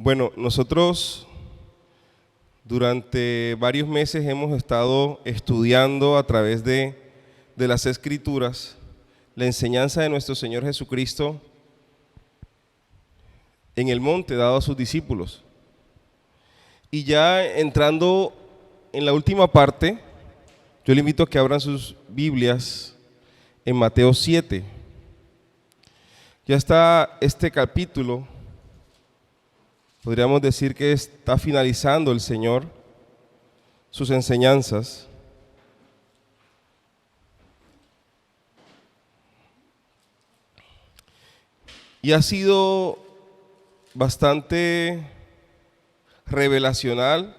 Bueno, nosotros durante varios meses hemos estado estudiando a través de las Escrituras la enseñanza de nuestro Señor Jesucristo en el monte dado a sus discípulos. Y ya entrando en la última parte, yo le invito a que abran sus Biblias en Mateo 7. Ya está este capítulo, podríamos decir que está finalizando el Señor sus enseñanzas. Y ha sido bastante revelacional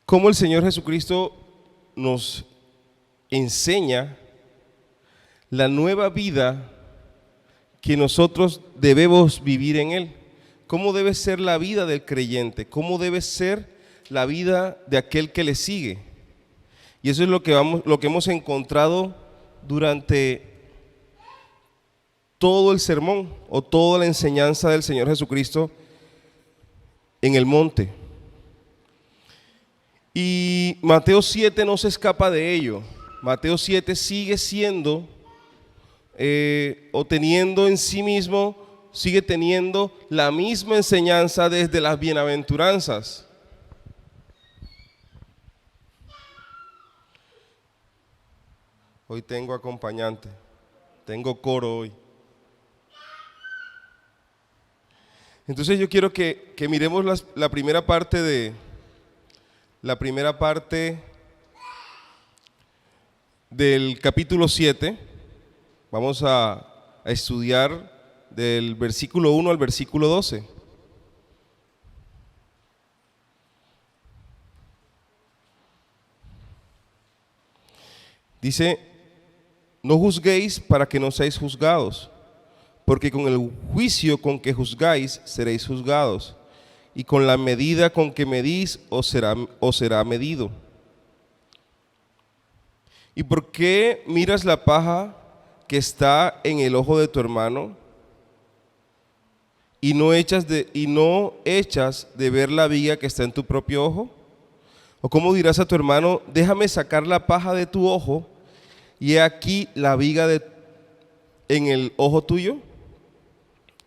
cómo el Señor Jesucristo nos enseña la nueva vida que nosotros debemos vivir en Él. Cómo debe ser la vida del creyente, cómo debe ser la vida de aquel que le sigue. Y eso es lo que hemos encontrado durante todo el sermón o toda la enseñanza del Señor Jesucristo en el monte. Y Mateo 7 no se escapa de ello. Mateo 7 sigue siendo o teniendo en sí mismo, sigue teniendo la misma enseñanza desde las bienaventuranzas. Hoy tengo acompañante, tengo coro hoy. Entonces yo quiero que miremos la primera parte del capítulo 7. Vamos a estudiar del versículo 1 al versículo 12. Dice: no juzguéis para que no seáis juzgados, porque con el juicio con que juzgáis seréis juzgados, y con la medida con que medís os será medido. ¿Y por qué miras la paja que está en el ojo de tu hermano y no echas de ver la viga que está en tu propio ojo? ¿O cómo dirás a tu hermano: déjame sacar la paja de tu ojo, y he aquí la viga en el ojo tuyo?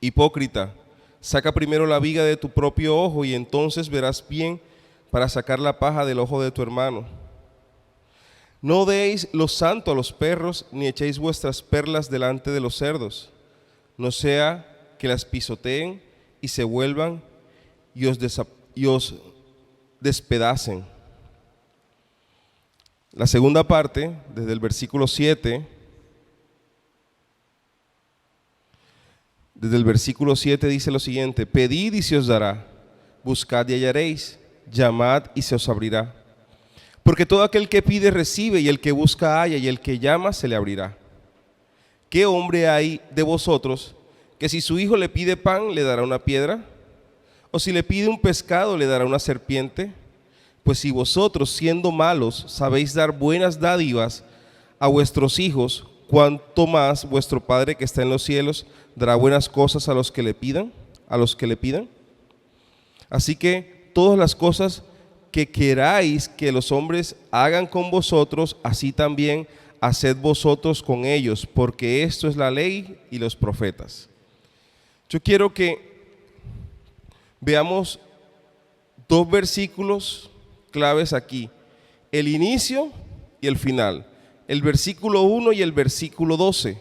Hipócrita, saca primero la viga de tu propio ojo, y entonces verás bien para sacar la paja del ojo de tu hermano. No deis lo santo a los perros, ni echéis vuestras perlas delante de los cerdos, no sea que las pisoteen y se vuelvan y os despedacen. La segunda parte, desde el versículo 7, dice lo siguiente: pedid y se os dará, buscad y hallaréis, llamad y se os abrirá. Porque todo aquel que pide recibe, y el que busca halla, y el que llama se le abrirá. ¿Qué hombre hay de vosotros que si su hijo le pide pan le dará una piedra? ¿O si le pide un pescado le dará una serpiente? Pues si vosotros, siendo malos, sabéis dar buenas dádivas a vuestros hijos, ¿cuánto más vuestro Padre que está en los cielos dará buenas cosas a los que le pidan? Así que todas las cosas que queráis que los hombres hagan con vosotros, así también haced vosotros con ellos, porque esto es la ley y los profetas. Yo quiero que veamos dos versículos claves aquí: el inicio y el final, el versículo 1 y el versículo 12,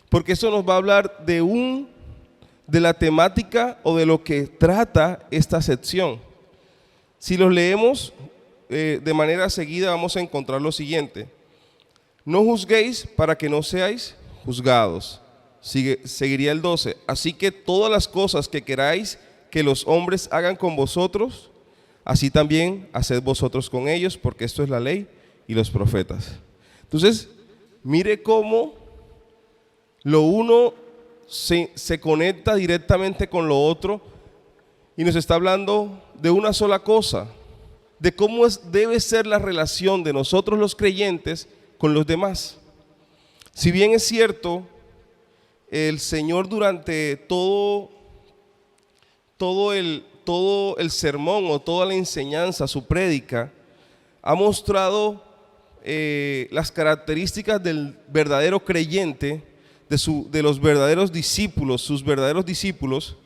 porque eso nos va a hablar de la temática o de lo que trata esta sección. Si los leemos de manera seguida, vamos a encontrar lo siguiente: no juzguéis para que no seáis juzgados. Seguiría el 12: así que todas las cosas que queráis que los hombres hagan con vosotros, así también haced vosotros con ellos, porque esto es la ley y los profetas. Entonces, mire cómo lo uno se conecta directamente con lo otro, y nos está hablando de una sola cosa: de cómo debe ser la relación de nosotros los creyentes con los demás. Si bien es cierto, el Señor durante todo el sermón o toda la enseñanza, su prédica, ha mostrado las características del verdadero creyente, de los verdaderos discípulos, sus verdaderos discípulos.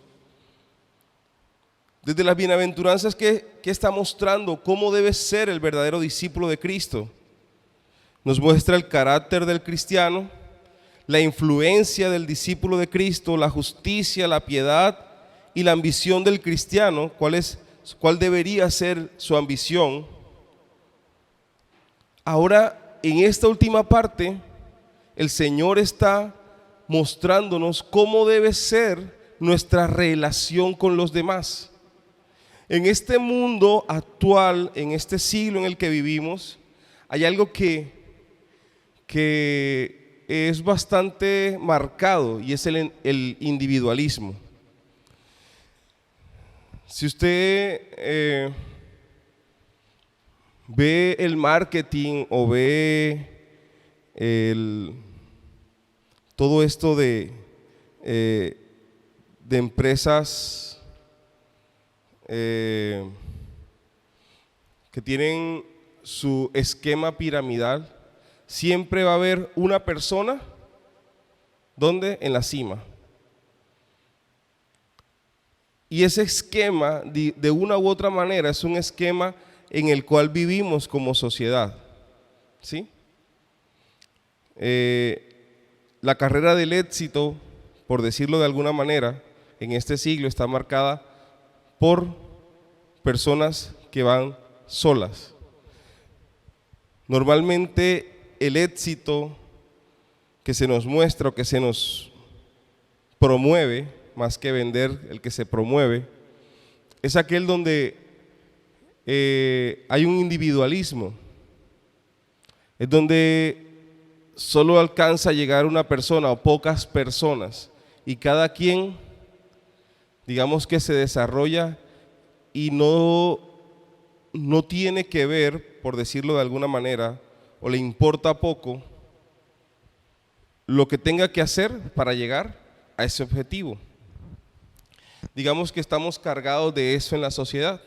Desde las bienaventuranzas que está mostrando cómo debe ser el verdadero discípulo de Cristo. Nos muestra el carácter del cristiano, la influencia del discípulo de Cristo, la justicia, la piedad y la ambición del cristiano, cuál debería ser su ambición. Ahora, en esta última parte, el Señor está mostrándonos cómo debe ser nuestra relación con los demás. En este mundo actual, en este siglo en el que vivimos, hay algo que es bastante marcado y es el individualismo. Si usted ve el marketing o ve todo esto de empresas que tienen su esquema piramidal, siempre va a haber una persona, ¿dónde? En la cima. Y ese esquema, de una u otra manera, es un esquema en el cual vivimos como sociedad, ¿sí? La carrera del éxito, por decirlo de alguna manera, en este siglo está marcada por personas que van solas. Normalmente el éxito que se nos muestra o que se nos promueve, más que vender, el que se promueve, es aquel donde hay un individualismo, es donde solo alcanza a llegar una persona o pocas personas y cada quien, digamos que se desarrolla y no tiene que ver, por decirlo de alguna manera, o le importa poco lo que tenga que hacer para llegar a ese objetivo. Digamos que estamos cargados de eso en la sociedad.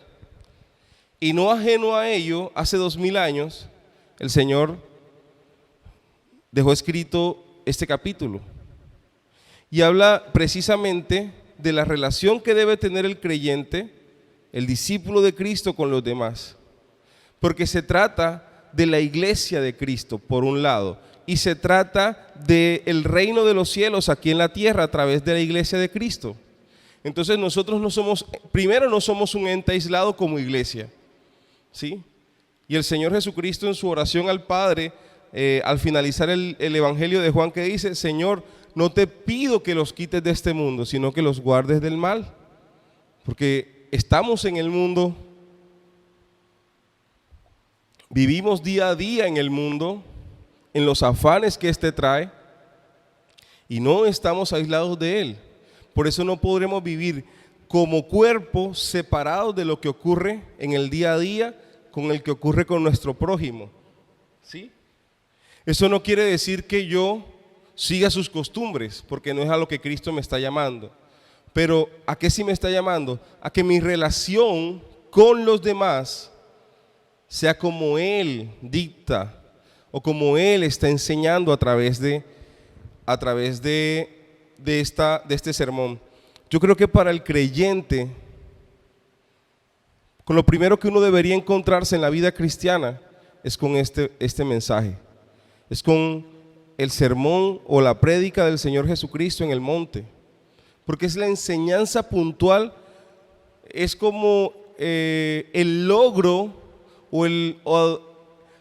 Y no ajeno a ello, hace 2000 años, el Señor dejó escrito este capítulo y habla precisamente de la relación que debe tener el creyente, el discípulo de Cristo, con los demás, porque se trata de la iglesia de Cristo por un lado y se trata del reino de los cielos aquí en la tierra a través de la iglesia de Cristo. Entonces nosotros no somos un ente aislado como iglesia, ¿sí? Y el Señor Jesucristo en su oración al Padre, al finalizar el Evangelio de Juan, que dice: Señor, no te pido que los quites de este mundo, sino que los guardes del mal, porque estamos en el mundo, vivimos día a día en el mundo, en los afanes que éste trae, y no estamos aislados de él. Por eso no podremos vivir como cuerpo separados de lo que ocurre en el día a día con el que ocurre con nuestro prójimo, ¿sí? Eso no quiere decir que yo siga sus costumbres, porque no es a lo que Cristo me está llamando. Pero ¿a qué sí me está llamando? A que mi relación con los demás sea como Él dicta o como Él está enseñando a través de este sermón. Yo creo que para el creyente, con lo primero que uno debería encontrarse en la vida cristiana es con este mensaje, es con el sermón o la prédica del Señor Jesucristo en el monte, porque es la enseñanza puntual, es como el logro o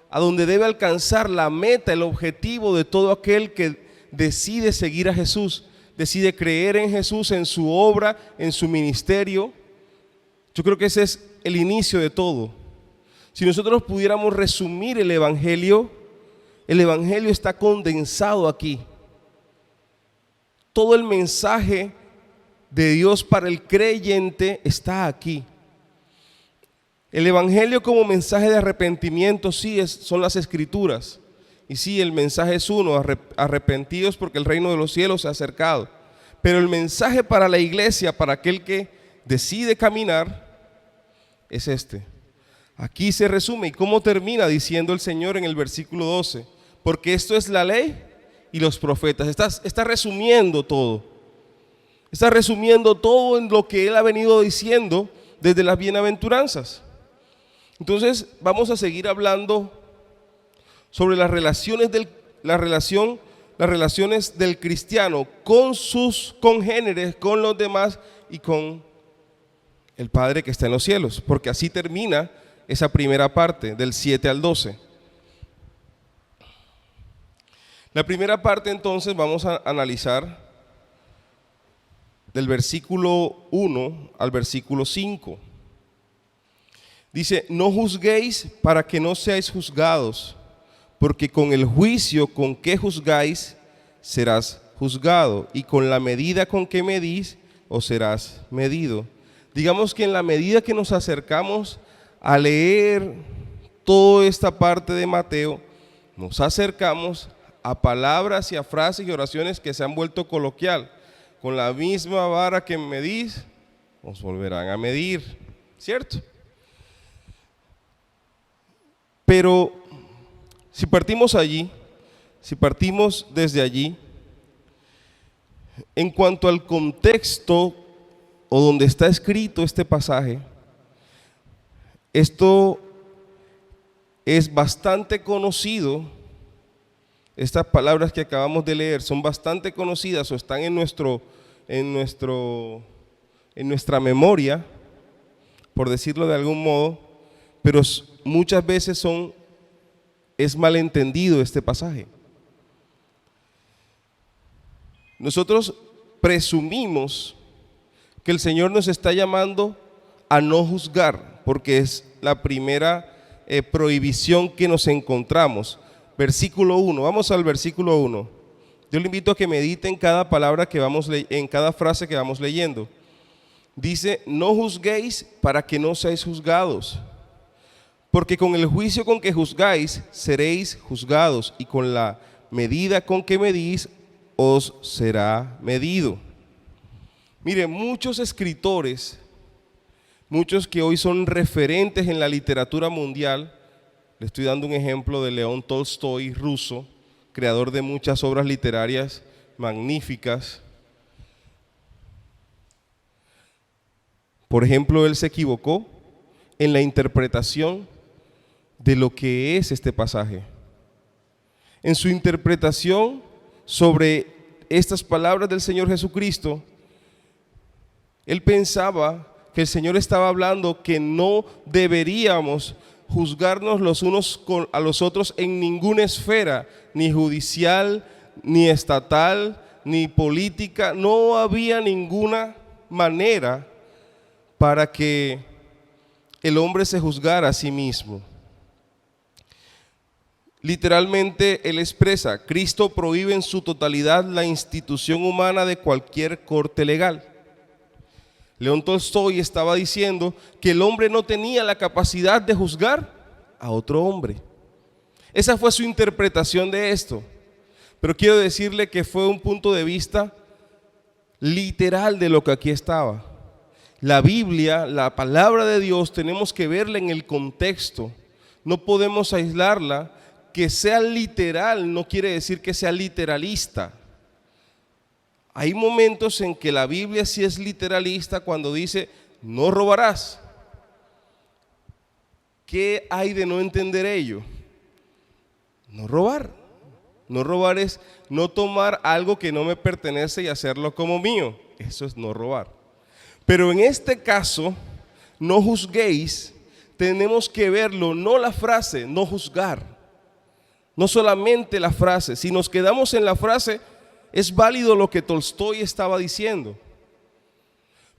a donde debe alcanzar la meta, el objetivo de todo aquel que decide seguir a Jesús, decide creer en Jesús, en su obra, en su ministerio. Yo creo que ese es el inicio de todo. Si nosotros pudiéramos resumir el Evangelio está condensado aquí. Todo el mensaje de Dios para el creyente está aquí. El Evangelio como mensaje de arrepentimiento son las Escrituras, Y sí, el mensaje es uno, arrepentidos porque el reino de los cielos se ha acercado. Pero el mensaje para la iglesia, para aquel que decide caminar, es este. Aquí se resume. ¿Y cómo termina diciendo el Señor en el versículo 12? Porque esto es la ley y los profetas. Está resumiendo todo. Está resumiendo todo en lo que Él ha venido diciendo desde las bienaventuranzas. Entonces vamos a seguir hablando sobre las relaciones del cristiano con sus congéneres, con los demás y con el Padre que está en los cielos, porque así termina esa primera parte del 7 al 12. La primera parte entonces vamos a analizar del versículo 1 al versículo 5. Dice: no juzguéis para que no seáis juzgados, porque con el juicio con que juzgáis serás juzgado, y con la medida con que medís os serás medido. Digamos que en la medida que nos acercamos a leer toda esta parte de Mateo, nos acercamos a palabras y a frases y oraciones que se han vuelto coloquial. Con la misma vara que medís, os volverán a medir, ¿cierto? Pero si partimos desde allí, en cuanto al contexto o donde está escrito este pasaje, esto es bastante conocido. Estas palabras que acabamos de leer son bastante conocidas o están en nuestra memoria, por decirlo de algún modo, pero muchas veces es malentendido este pasaje. Nosotros presumimos que el Señor nos está llamando a no juzgar, porque es la primera prohibición que nos encontramos. Versículo 1, vamos al versículo 1. Yo le invito a que medite en cada palabra en cada frase que vamos leyendo. Dice: no juzguéis para que no seáis juzgados, porque con el juicio con que juzgáis seréis juzgados, y con la medida con que medís os será medido. Mire, muchos escritores, muchos que hoy son referentes en la literatura mundial, le estoy dando un ejemplo de León Tolstoy, ruso, creador de muchas obras literarias magníficas. Por ejemplo, él se equivocó en la interpretación de lo que es este pasaje. En su interpretación sobre estas palabras del Señor Jesucristo, él pensaba que el Señor estaba hablando que no deberíamos juzgarnos los unos a los otros en ninguna esfera, ni judicial, ni estatal, ni política. No había ninguna manera para que el hombre se juzgara a sí mismo. Literalmente él expresa: Cristo prohíbe en su totalidad la institución humana de cualquier corte legal. León Tolstoy estaba diciendo que el hombre no tenía la capacidad de juzgar a otro hombre. Esa fue su interpretación de esto. Pero quiero decirle que fue un punto de vista literal de lo que aquí estaba. La Biblia, la palabra de Dios, tenemos que verla en el contexto. No podemos aislarla. Que sea literal no quiere decir que sea literalista. Hay momentos en que la Biblia sí es literalista cuando dice: no robarás. ¿Qué hay de no entender ello? No robar. No robar es no tomar algo que no me pertenece y hacerlo como mío. Eso es no robar. Pero en este caso, no juzguéis, tenemos que verlo, no la frase, no juzgar. No solamente la frase. Si nos quedamos en la frase, es válido lo que Tolstoy estaba diciendo.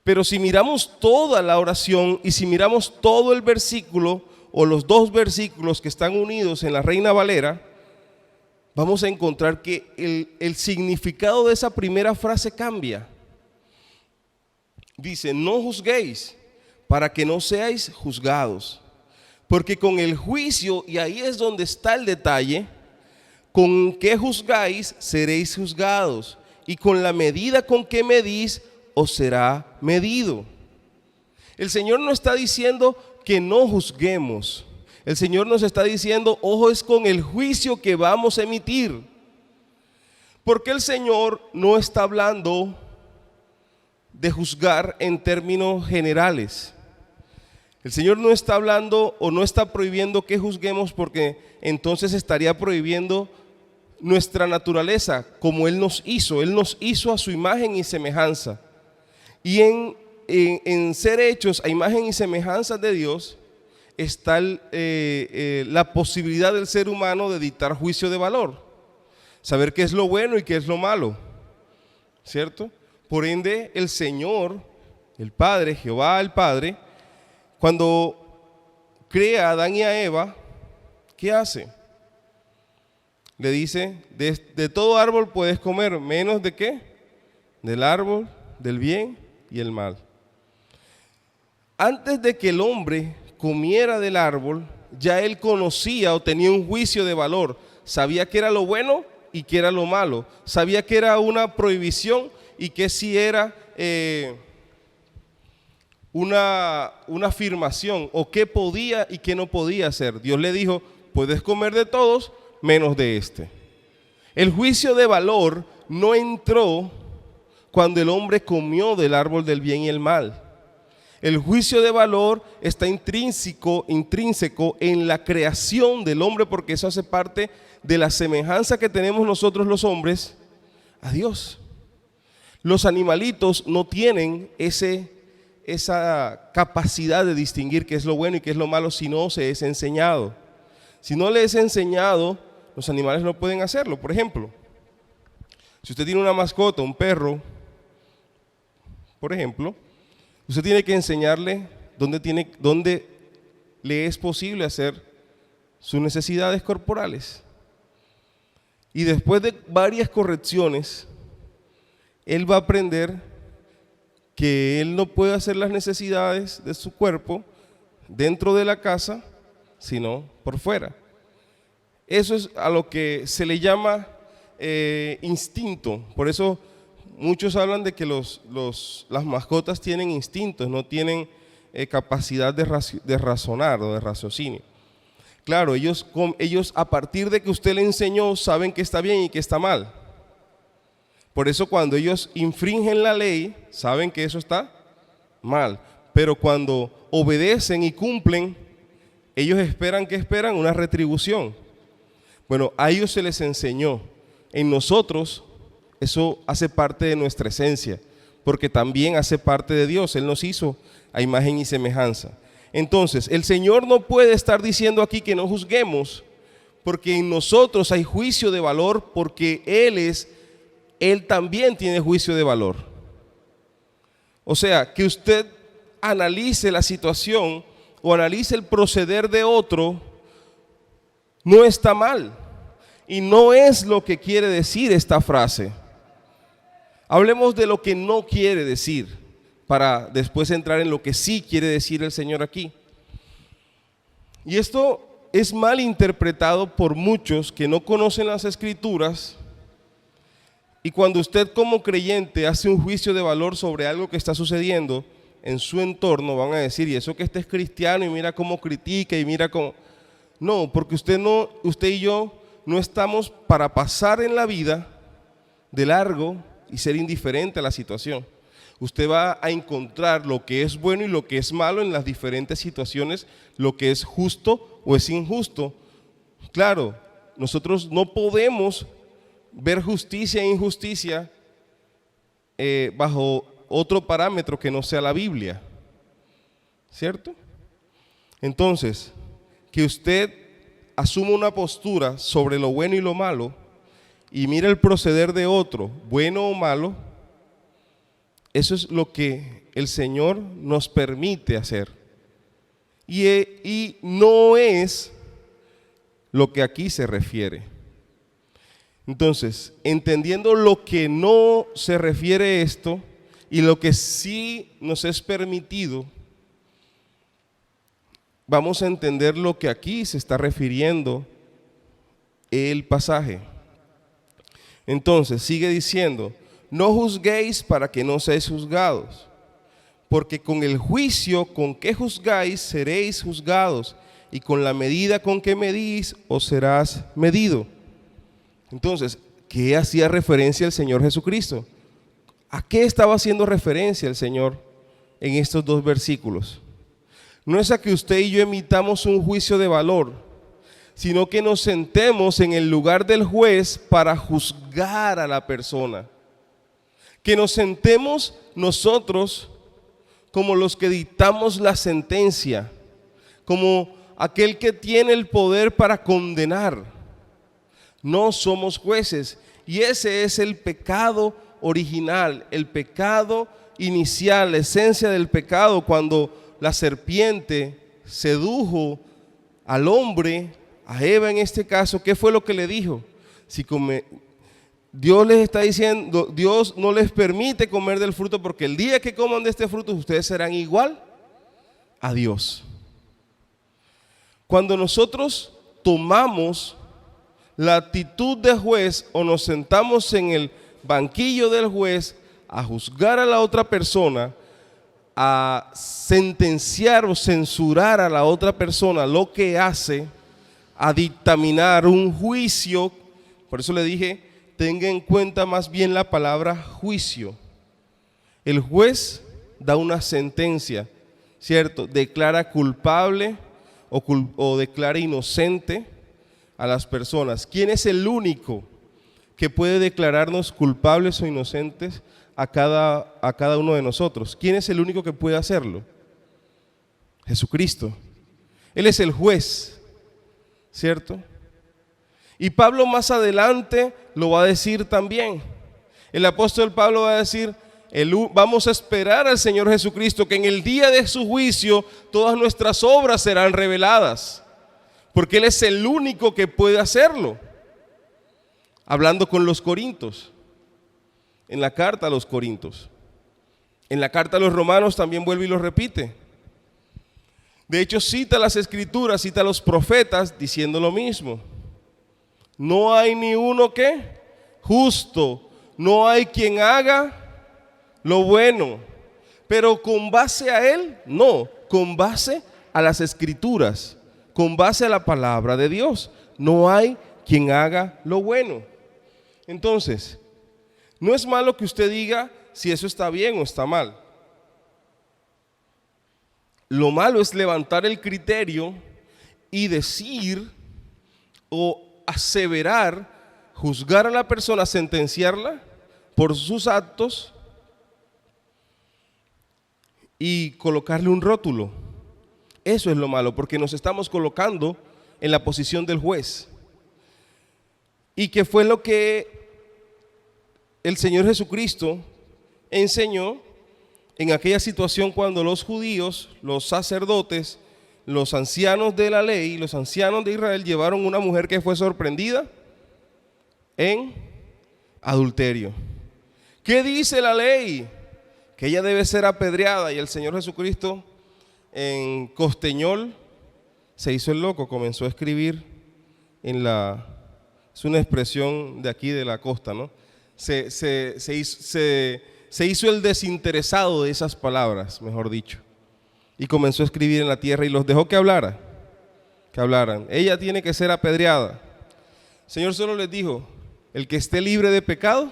Pero si miramos toda la oración y si miramos todo el versículo o los dos versículos que están unidos en la Reina Valera, vamos a encontrar que el significado de esa primera frase cambia. Dice: no juzguéis para que no seáis juzgados. Porque con el juicio, y ahí es donde está el detalle, con qué juzgáis, seréis juzgados, y con la medida con que medís, os será medido. El Señor no está diciendo que no juzguemos. El Señor nos está diciendo, ojo, es con el juicio que vamos a emitir. Porque el Señor no está hablando de juzgar en términos generales. El Señor no está hablando o no está prohibiendo que juzguemos, porque entonces estaría prohibiendo nuestra naturaleza como Él nos hizo. Él nos hizo a su imagen y semejanza. Y en ser hechos a imagen y semejanza de Dios está la posibilidad del ser humano de dictar juicio de valor, saber qué es lo bueno y qué es lo malo, ¿cierto? Por ende, el Señor, el Padre, Jehová el Padre, cuando crea a Adán y a Eva, ¿qué hace? Le dice, de todo árbol puedes comer, menos de ¿qué? Del árbol del bien y el mal. Antes de que el hombre comiera del árbol, ya él conocía o tenía un juicio de valor. Sabía qué era lo bueno y qué era lo malo. Sabía que era una prohibición y que sí era una afirmación, o qué podía y qué no podía hacer. Dios le dijo, puedes comer de todos menos de este. El juicio de valor no entró cuando el hombre comió del árbol del bien y el mal. El juicio de valor está intrínseco en la creación del hombre, porque eso hace parte de la semejanza que tenemos nosotros los hombres a Dios. Los animalitos no tienen esa capacidad de distinguir qué es lo bueno y qué es lo malo si no se es enseñado. Si no le es enseñado, los animales no pueden hacerlo. Por ejemplo, si usted tiene una mascota, un perro, por ejemplo, usted tiene que enseñarle dónde le es posible hacer sus necesidades corporales. Y después de varias correcciones, él va a aprender que él no puede hacer las necesidades de su cuerpo dentro de la casa, sino por fuera. Eso es a lo que se le llama instinto. Por eso muchos hablan de que las mascotas tienen instintos, no tienen capacidad de razonar o de raciocinio. Claro, ellos a partir de que usted le enseñó saben que está bien y que está mal. Por eso cuando ellos infringen la ley, saben que eso está mal. Pero cuando obedecen y cumplen, ellos esperan una retribución. Bueno, a ellos se les enseñó. En nosotros eso hace parte de nuestra esencia, porque también hace parte de Dios. Él nos hizo a imagen y semejanza. Entonces, el Señor no puede estar diciendo aquí que no juzguemos, porque en nosotros hay juicio de valor, porque Él también tiene juicio de valor. O sea, que usted analice la situación o analice el proceder de otro, no está mal. Y no es lo que quiere decir esta frase. Hablemos de lo que no quiere decir, para después entrar en lo que sí quiere decir el Señor aquí. Y esto es mal interpretado por muchos que no conocen las Escrituras. Y cuando usted como creyente hace un juicio de valor sobre algo que está sucediendo en su entorno, van a decir, y eso que este es cristiano y mira cómo critica y mira cómo... No, porque usted y yo no estamos para pasar en la vida de largo y ser indiferente a la situación. Usted va a encontrar lo que es bueno y lo que es malo en las diferentes situaciones, lo que es justo o es injusto. Claro, nosotros no podemos ver justicia e injusticia bajo otro parámetro que no sea la Biblia, ¿cierto? Entonces, que usted asuma una postura sobre lo bueno y lo malo y mire el proceder de otro, bueno o malo, eso es lo que el Señor nos permite hacer. Y no es lo que aquí se refiere. Entonces, entendiendo lo que no se refiere esto y lo que sí nos es permitido, vamos a entender lo que aquí se está refiriendo el pasaje. Entonces sigue diciendo, no juzguéis para que no seáis juzgados, porque con el juicio con que juzgáis seréis juzgados, y con la medida con que medís os serás medido. Entonces, ¿qué hacía referencia el Señor Jesucristo? ¿A qué estaba haciendo referencia el Señor en estos dos versículos? No es a que usted y yo emitamos un juicio de valor, sino que nos sentemos en el lugar del juez para juzgar a la persona. Que nos sentemos nosotros como los que dictamos la sentencia, como aquel que tiene el poder para condenar. No somos jueces, y ese es el pecado original, el pecado inicial, la esencia del pecado, cuando la serpiente sedujo al hombre, a Eva en este caso. ¿Qué fue lo que le dijo? Dios les está diciendo, Dios no les permite comer del fruto, porque el día que coman de este fruto ustedes serán igual a Dios. Cuando nosotros tomamos la actitud de juez o nos sentamos en el banquillo del juez a juzgar a la otra persona, a sentenciar o censurar a la otra persona lo que hace, a dictaminar un juicio, por eso le dije, tenga en cuenta más bien la palabra juicio. El juez da una sentencia, ¿cierto? Declara culpable o declara inocente a las personas. ¿Quién es el único que puede declararnos culpables o inocentes a cada uno de nosotros? ¿Quién es el único que puede hacerlo? Jesucristo. Él es el juez, ¿cierto? Y Pablo más adelante lo va a decir también. El apóstol Pablo va a decir, vamos a esperar al Señor Jesucristo, que en el día de su juicio todas nuestras obras serán reveladas, porque Él es el único que puede hacerlo. Hablando con los corintios, en la carta a los corintios, en la carta a los romanos también vuelve y lo repite. De hecho cita las escrituras, cita a los profetas diciendo lo mismo. No hay ni uno que justo, no hay quien haga lo bueno, pero con base a Él, no, con base a las escrituras, con base a la palabra de Dios, no hay quien haga lo bueno. Entonces, no es malo que usted diga si eso está bien o está mal. Lo malo es levantar el criterio y decir o aseverar, juzgar a la persona, sentenciarla por sus actos y colocarle un rótulo. Eso es lo malo, porque nos estamos colocando en la posición del juez. Y que fue lo que el Señor Jesucristo enseñó en aquella situación cuando los judíos, los sacerdotes, los ancianos de la ley, los ancianos de Israel llevaron una mujer que fue sorprendida en adulterio. ¿Qué dice la ley? Que ella debe ser apedreada, y el Señor Jesucristo en Costeñol se hizo el loco, comenzó a escribir es una expresión de aquí de la costa, ¿no? Se hizo el desinteresado de esas palabras, mejor dicho, y comenzó a escribir en la tierra y los dejó que hablaran. Ella tiene que ser apedreada. El Señor solo les dijo, el que esté libre de pecado,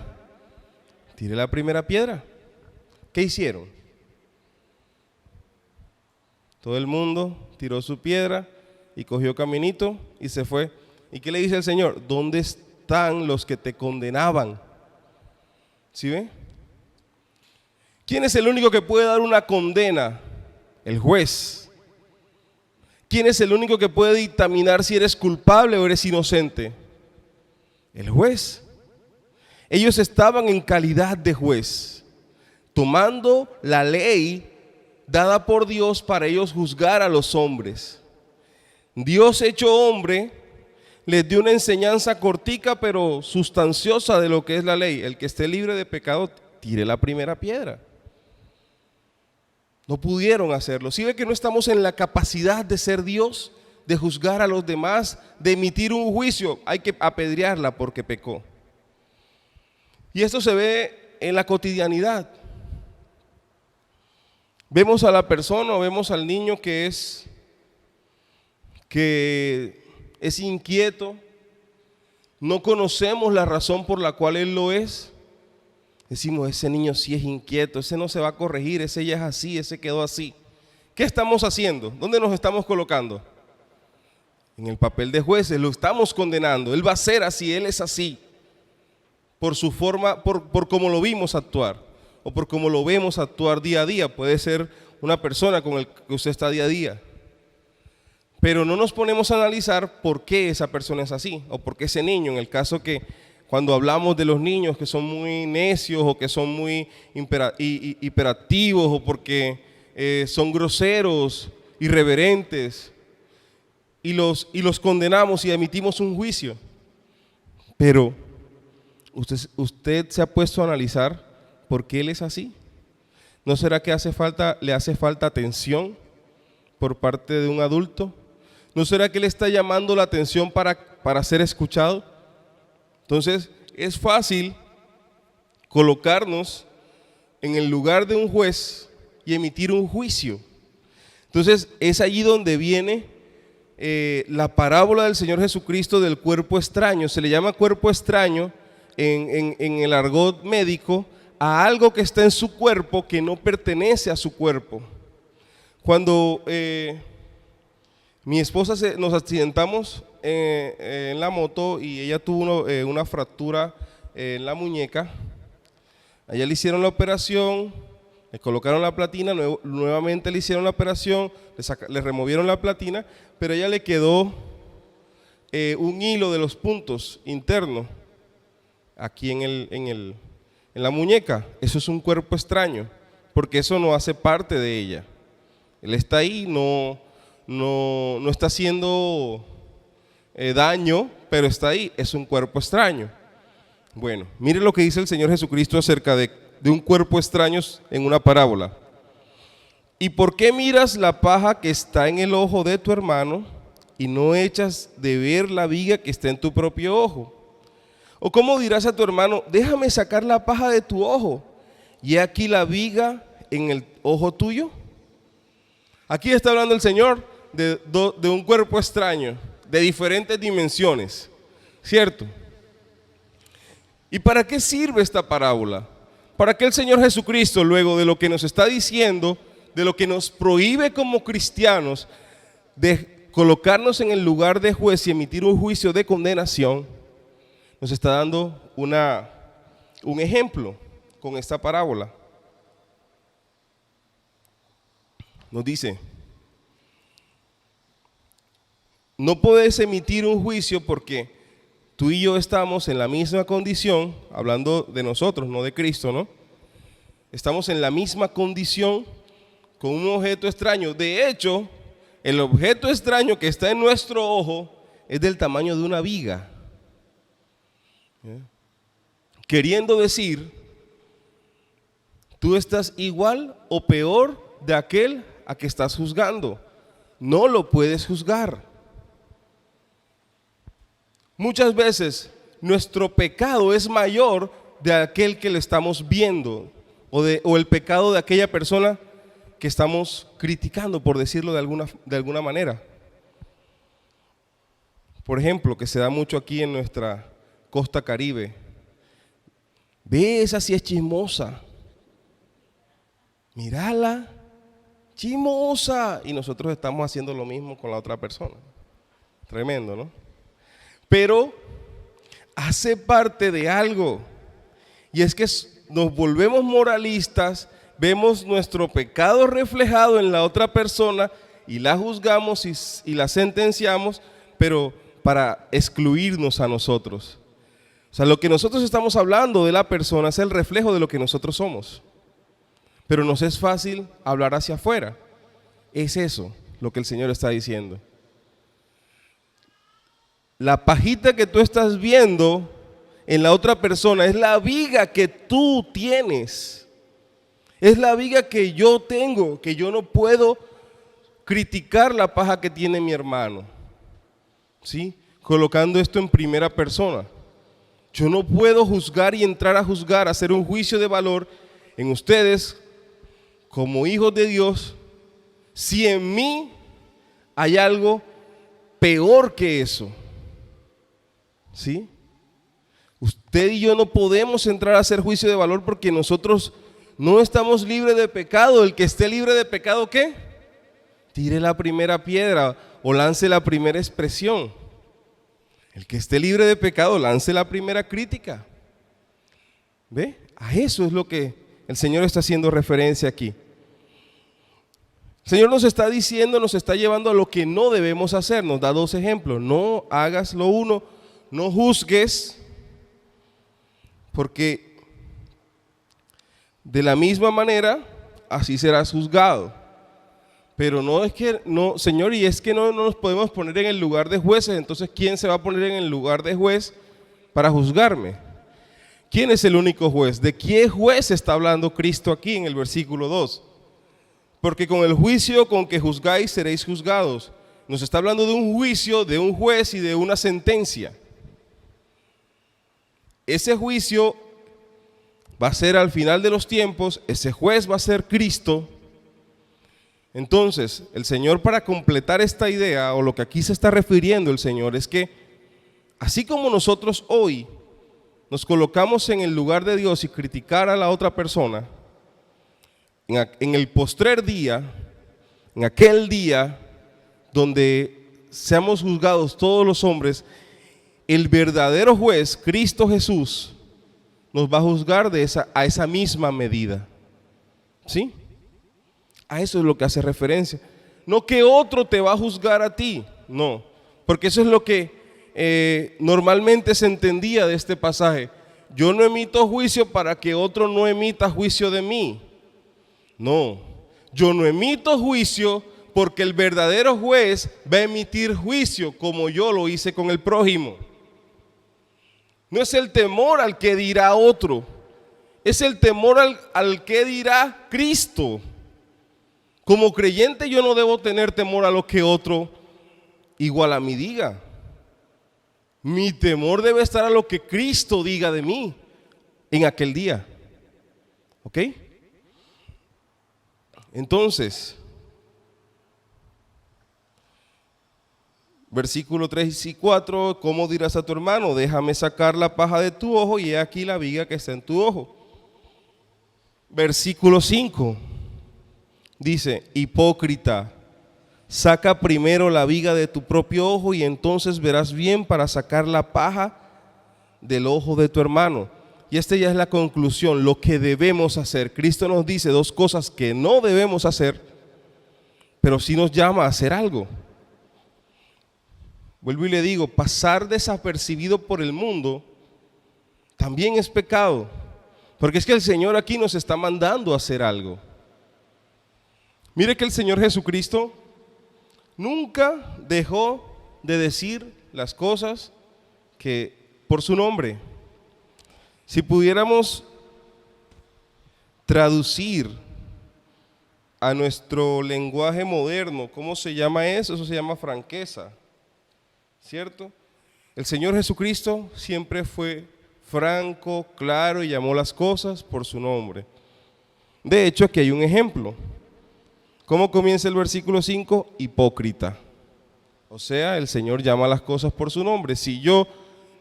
tire la primera piedra. ¿Qué hicieron? Todo el mundo tiró su piedra y cogió caminito y se fue. ¿Y qué le dice el Señor? ¿Dónde están los que te condenaban? ¿Sí ve? ¿Quién es el único que puede dar una condena? El juez. ¿Quién es el único que puede dictaminar si eres culpable o eres inocente? El juez. Ellos estaban en calidad de juez, tomando la ley dada por Dios para ellos juzgar a los hombres. Dios hecho hombre les dio una enseñanza cortica pero sustanciosa de lo que es la ley. El que esté libre de pecado, tire la primera piedra. No pudieron hacerlo. ¿Sí ve que no estamos en la capacidad de ser Dios, de juzgar a los demás, de emitir un juicio? Hay que apedrearla porque pecó. Y esto se ve en la cotidianidad. Vemos a la persona o vemos al niño que es inquieto, no conocemos la razón por la cual él lo es. Decimos, ese niño sí es inquieto, ese no se va a corregir, ese ya es así, ese quedó así. ¿Qué estamos haciendo? ¿Dónde nos estamos colocando? En el papel de jueces, lo estamos condenando. Él va a ser así, él es así. Por su forma, por cómo lo vimos actuar, o por cómo lo vemos actuar día a día. Puede ser una persona con el que usted está día a día. Pero no nos ponemos a analizar por qué esa persona es así, o por qué ese niño, en el caso que cuando hablamos de los niños que son muy necios, o que son muy hiperactivos, o porque son groseros, irreverentes, y los condenamos y emitimos un juicio. Pero usted se ha puesto a analizar por qué él es así. ¿No será que le hace falta atención por parte de un adulto? ¿No será que le está llamando la atención para ser escuchado? Entonces es fácil colocarnos en el lugar de un juez y emitir un juicio. Entonces es allí donde viene la parábola del Señor Jesucristo del cuerpo extraño. Se le llama cuerpo extraño en el argot médico a algo que está en su cuerpo que no pertenece a su cuerpo. Cuando mi esposa nos accidentamos en la moto y ella tuvo una fractura en la muñeca, a ella le hicieron la operación, le colocaron la platina, nuevamente le hicieron la operación, le removieron la platina, pero a ella le quedó un hilo de los puntos internos aquí en la muñeca. Eso es un cuerpo extraño, porque eso no hace parte de ella. Él está ahí, no está haciendo daño, pero está ahí, es un cuerpo extraño. Bueno, mire lo que dice el Señor Jesucristo acerca de un cuerpo extraño en una parábola. ¿Y por qué miras la paja que está en el ojo de tu hermano y no echas de ver la viga que está en tu propio ojo? ¿O cómo dirás a tu hermano, déjame sacar la paja de tu ojo, y aquí la viga en el ojo tuyo? Aquí está hablando el Señor de un cuerpo extraño, de diferentes dimensiones, ¿cierto? ¿Y para qué sirve esta parábola? Para que el Señor Jesucristo, luego de lo que nos está diciendo, de lo que nos prohíbe como cristianos, de colocarnos en el lugar de juez y emitir un juicio de condenación, nos está dando un ejemplo con esta parábola. Nos dice, no puedes emitir un juicio porque tú y yo estamos en la misma condición, hablando de nosotros, no de Cristo, ¿no? Estamos en la misma condición con un objeto extraño. De hecho, el objeto extraño que está en nuestro ojo es del tamaño de una viga. Queriendo decir, tú estás igual o peor de aquel a que estás juzgando. No lo puedes juzgar. Muchas veces nuestro pecado es mayor de aquel que le estamos viendo, o el pecado de aquella persona que estamos criticando, por decirlo de alguna manera. Por ejemplo, que se da mucho aquí en nuestra costa caribe. Ve, esa sí es chismosa. Mírala, chismosa. Y nosotros estamos haciendo lo mismo con la otra persona. Tremendo, ¿no? Pero hace parte de algo, y es que nos volvemos moralistas, vemos nuestro pecado reflejado en la otra persona y la juzgamos y la sentenciamos, pero para excluirnos a nosotros. O sea, lo que nosotros estamos hablando de la persona es el reflejo de lo que nosotros somos, pero nos es fácil hablar hacia afuera. Es eso lo que el Señor está diciendo. La pajita que tú estás viendo en la otra persona es la viga que tú tienes. Es la viga que yo tengo, que yo no puedo criticar la paja que tiene mi hermano. ¿Sí? Colocando esto en primera persona. Yo no puedo juzgar y entrar a juzgar, hacer un juicio de valor en ustedes como hijos de Dios, si en mí hay algo peor que eso. ¿Sí? Usted y yo no podemos entrar a hacer juicio de valor porque nosotros no estamos libres de pecado. El que esté libre de pecado, ¿qué? Tire la primera piedra o lance la primera expresión. El que esté libre de pecado, lance la primera crítica. ¿Ve? A eso es lo que el Señor está haciendo referencia aquí. El Señor nos está diciendo, nos está llevando a lo que no debemos hacer. Nos da dos ejemplos. No hagas lo uno, no juzgues, porque de la misma manera así serás juzgado. Pero no es que, no, Señor, y es que no nos podemos poner en el lugar de jueces. Entonces, ¿quién se va a poner en el lugar de juez para juzgarme? ¿Quién es el único juez? ¿De qué juez está hablando Cristo aquí en el versículo 2? Porque con el juicio con que juzgáis seréis juzgados. Nos está hablando de un juicio, de un juez y de una sentencia. Ese juicio va a ser al final de los tiempos, ese juez va a ser Cristo. Entonces, el Señor, para completar esta idea, o lo que aquí se está refiriendo el Señor, es que así como nosotros hoy nos colocamos en el lugar de Dios y criticar a la otra persona, en el postrer día, en aquel día donde seamos juzgados todos los hombres, el verdadero juez, Cristo Jesús, nos va a juzgar a esa misma medida. ¿Sí? A eso es lo que hace referencia. No que otro te va a juzgar a ti, no, porque eso es lo que normalmente se entendía de este pasaje. Yo no emito juicio para que otro no emita juicio de mí. No, yo no emito juicio porque el verdadero juez va a emitir juicio como yo lo hice con el prójimo. No es el temor al que dirá otro, es el temor al que dirá Cristo. Como creyente yo no debo tener temor a lo que otro igual a mí diga. Mi temor debe estar a lo que Cristo diga de mí en aquel día. ¿Ok? Entonces, versículo 3 y 4, ¿cómo dirás a tu hermano? Déjame sacar la paja de tu ojo y he aquí la viga que está en tu ojo. Versículo 5, dice, hipócrita, saca primero la viga de tu propio ojo y entonces verás bien para sacar la paja del ojo de tu hermano. Y esta ya es la conclusión, lo que debemos hacer. Cristo nos dice dos cosas que no debemos hacer, pero sí nos llama a hacer algo. Vuelvo y le digo, pasar desapercibido por el mundo también es pecado, porque es que el Señor aquí nos está mandando a hacer algo. Mire que el Señor Jesucristo nunca dejó de decir las cosas que por su nombre. Si pudiéramos traducir a nuestro lenguaje moderno, ¿cómo se llama eso? Eso se llama franqueza, ¿cierto? El Señor Jesucristo siempre fue franco, claro y llamó las cosas por su nombre. De hecho, aquí hay un ejemplo. ¿Cómo comienza el versículo 5? Hipócrita. O sea, el Señor llama las cosas por su nombre. Si yo,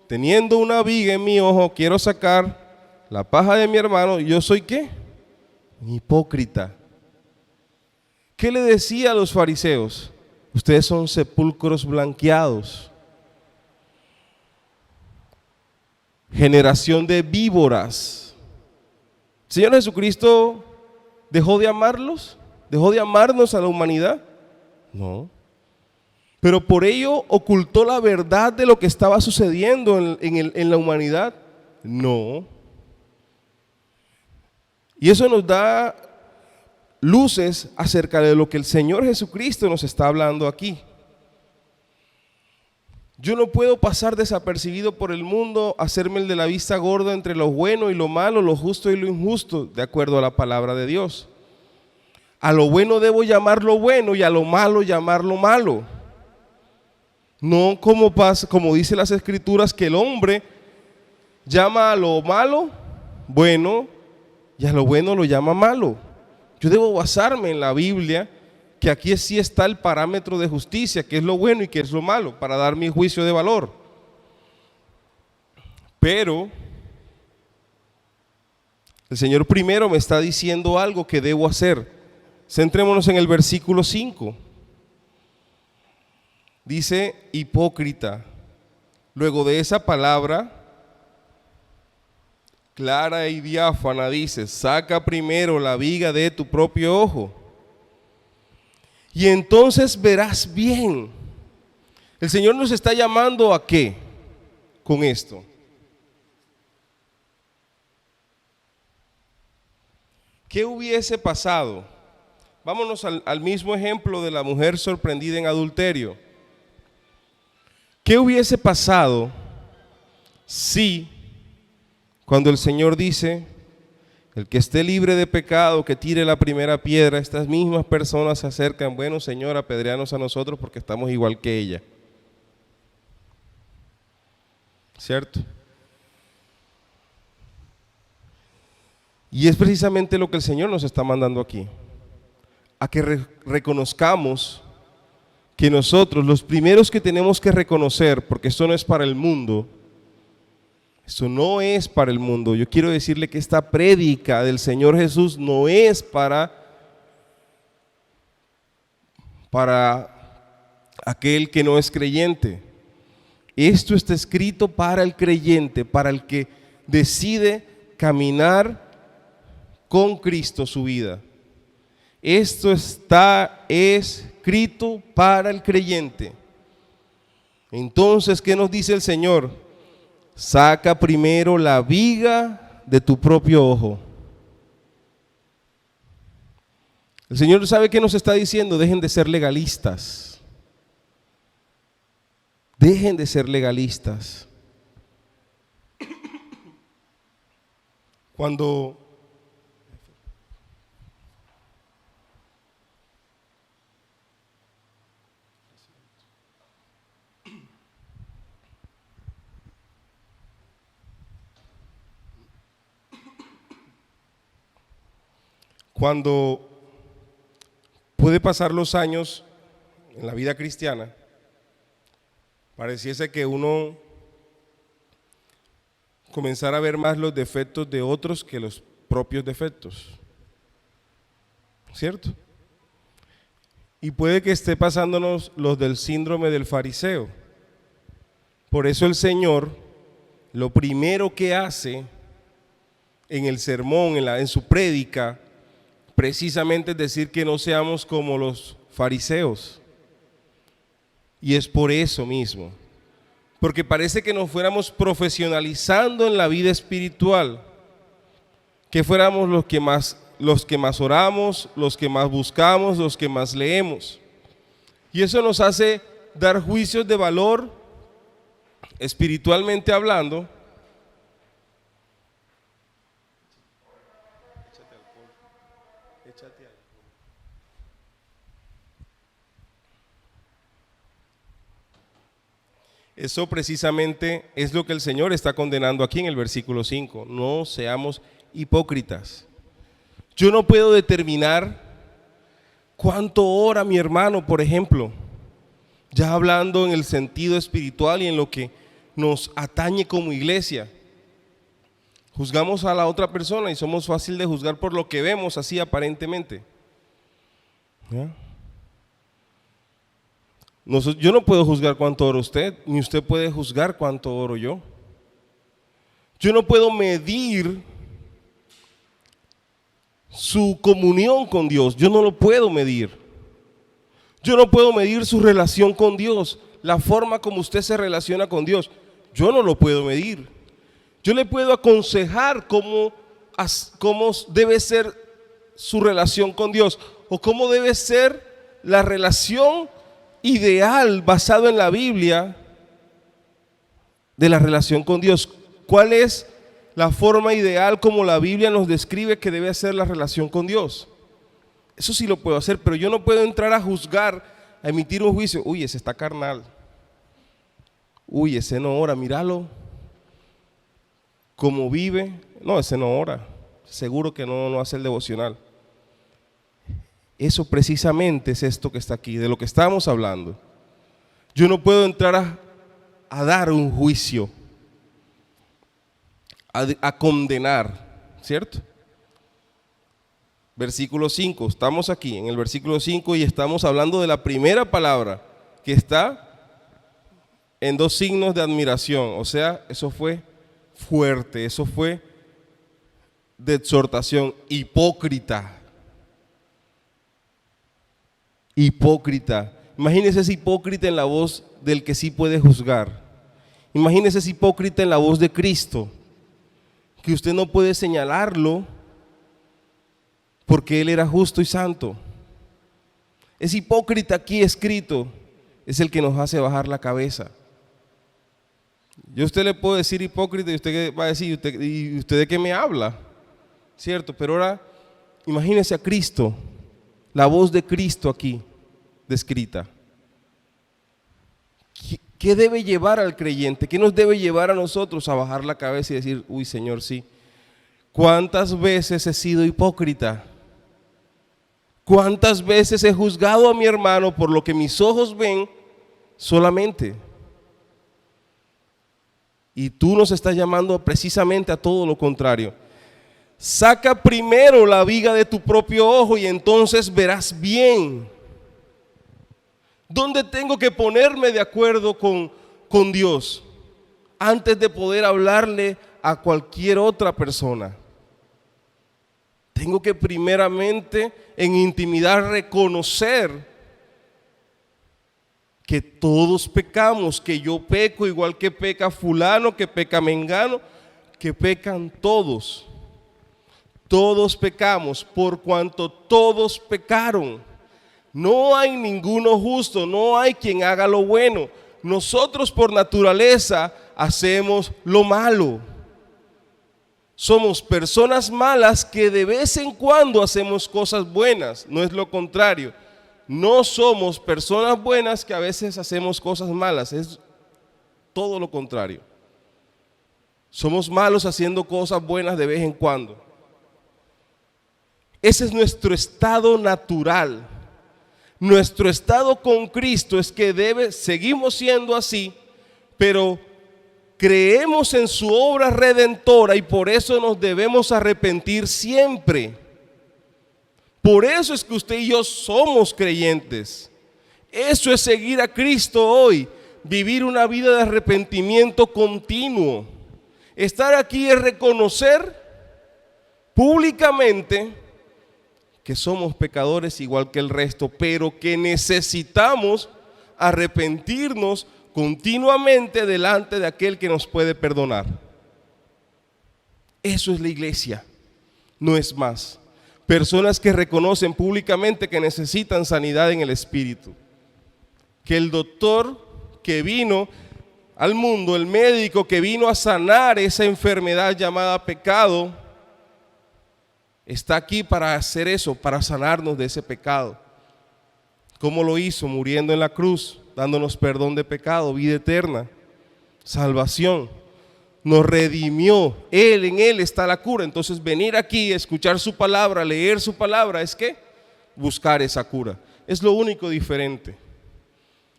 teniendo una viga en mi ojo, quiero sacar la paja de mi hermano, ¿yo soy qué? Un hipócrita. ¿Qué le decía a los fariseos? Ustedes son sepulcros blanqueados, generación de víboras. ¿El Señor Jesucristo dejó de amarlos? ¿Dejó de amarnos a la humanidad? No. Pero por ello ocultó la verdad de lo que estaba sucediendo en la humanidad. No. Y eso nos da luces acerca de lo que el Señor Jesucristo nos está hablando aquí. Yo no puedo pasar desapercibido por el mundo, hacerme el de la vista gorda entre lo bueno y lo malo, lo justo y lo injusto, de acuerdo a la palabra de Dios. A lo bueno debo llamarlo bueno y a lo malo llamarlo malo. No como dice las Escrituras, que el hombre llama a lo malo bueno y a lo bueno lo llama malo. Yo debo basarme en la Biblia, que aquí sí está el parámetro de justicia, que es lo bueno y que es lo malo, para dar mi juicio de valor. Pero el Señor primero me está diciendo algo que debo hacer. Centrémonos en el versículo 5. Dice: hipócrita. Luego de esa palabra clara y diáfana dice: saca primero la viga de tu propio ojo, y entonces verás bien. El Señor nos está llamando ¿a qué? Con esto. ¿Qué hubiese pasado? Vámonos al mismo ejemplo de la mujer sorprendida en adulterio. ¿Qué hubiese pasado si, cuando el Señor dice: el que esté libre de pecado, que tire la primera piedra, estas mismas personas se acercan: bueno, Señor, apedréanos a nosotros porque estamos igual que ella? ¿Cierto? Y es precisamente lo que el Señor nos está mandando aquí, a que reconozcamos que nosotros, los primeros que tenemos que reconocer, porque esto no es para el mundo, esto no es para el mundo. Yo quiero decirle que esta prédica del Señor Jesús no es para aquel que no es creyente. Esto está escrito para el creyente, para el que decide caminar con Cristo su vida. Esto está escrito para el creyente. Entonces, ¿qué nos dice el Señor? Saca primero la viga de tu propio ojo. El Señor sabe qué nos está diciendo: dejen de ser legalistas. Dejen de ser legalistas. Cuando puede pasar los años en la vida cristiana, pareciese que uno comenzara a ver más los defectos de otros que los propios defectos, ¿cierto? Y puede que esté pasándonos los del síndrome del fariseo. Por eso el Señor, lo primero que hace en el sermón, en su prédica, precisamente es decir que no seamos como los fariseos. Y es por eso mismo, porque parece que nos fuéramos profesionalizando en la vida espiritual, que fuéramos los que más oramos, los que más buscamos, los que más leemos. Y eso nos hace dar juicios de valor, espiritualmente hablando, eso precisamente es lo que el Señor está condenando aquí en el versículo 5. No seamos hipócritas. Yo no puedo determinar cuánto ora mi hermano, por ejemplo, ya hablando en el sentido espiritual y en lo que nos atañe como iglesia. Juzgamos a la otra persona y somos fácil de juzgar por lo que vemos así aparentemente. ¿Ya? Yo no puedo juzgar cuánto ora usted, ni usted puede juzgar cuánto oro yo. Yo no puedo medir su comunión con Dios, yo no lo puedo medir. Yo no puedo medir su relación con Dios, la forma como usted se relaciona con Dios, yo no lo puedo medir. Yo le puedo aconsejar cómo debe ser su relación con Dios, o cómo debe ser la relación ideal basado en la Biblia de la relación con Dios. ¿Cuál es la forma ideal como la Biblia nos describe que debe ser la relación con Dios? Eso sí lo puedo hacer, pero yo no puedo entrar a juzgar, a emitir un juicio. Uy, ese está carnal. Uy, ese no ora, míralo. como vive, no, ese no ora, seguro que no hace el devocional. Eso precisamente es esto que está aquí, de lo que estamos hablando. Yo no puedo entrar a dar un juicio, a condenar, ¿cierto? Versículo 5, estamos aquí en el versículo 5 y estamos hablando de la primera palabra que está en dos signos de admiración. O sea, eso fue fuerte, eso fue de exhortación. Hipócrita. Hipócrita. Imagínese ese hipócrita en la voz del que sí puede juzgar. Imagínese ese hipócrita en la voz de Cristo, que usted no puede señalarlo porque Él era justo y santo. Ese hipócrita aquí escrito es el que nos hace bajar la cabeza. Yo a usted le puedo decir hipócrita y usted va a decir, ¿y usted de qué me habla? ¿Cierto? Pero ahora imagínese a Cristo, la voz de Cristo aquí descrita. ¿Qué debe llevar al creyente? ¿Qué nos debe llevar a nosotros a bajar la cabeza y decir, uy Señor, sí? ¿Cuántas veces he sido hipócrita? ¿Cuántas veces he juzgado a mi hermano por lo que mis ojos ven solamente? Y tú nos estás llamando precisamente a todo lo contrario. Saca primero la viga de tu propio ojo y entonces verás bien. ¿Dónde tengo que ponerme de acuerdo con Dios antes de poder hablarle a cualquier otra persona? Tengo que primeramente en intimidad reconocer que todos pecamos, que yo peco igual que peca fulano, que peca mengano, que pecan todos. Todos pecamos por cuanto todos pecaron. No hay ninguno justo, no hay quien haga lo bueno. Nosotros por naturaleza hacemos lo malo. Somos personas malas que de vez en cuando hacemos cosas buenas, no es lo contrario. No somos personas buenas que a veces hacemos cosas malas, es todo lo contrario. Somos malos haciendo cosas buenas de vez en cuando. Ese es nuestro estado natural. Nuestro estado con Cristo es que seguimos siendo así, pero creemos en su obra redentora y por eso nos debemos arrepentir siempre. Por eso es que usted y yo somos creyentes. Eso es seguir a Cristo hoy, vivir una vida de arrepentimiento continuo. Estar aquí es reconocer públicamente que somos pecadores igual que el resto, pero que necesitamos arrepentirnos continuamente delante de aquel que nos puede perdonar. Eso es la iglesia, no es más. Personas que reconocen públicamente que necesitan sanidad en el espíritu. Que el doctor que vino al mundo, el médico que vino a sanar esa enfermedad llamada pecado, está aquí para hacer eso, para sanarnos de ese pecado. ¿Cómo lo hizo? Muriendo en la cruz, dándonos perdón de pecado, vida eterna, salvación. Nos redimió, en Él está la cura. Entonces venir aquí, escuchar su palabra, leer su palabra, ¿es qué? Buscar esa cura. Es lo único diferente.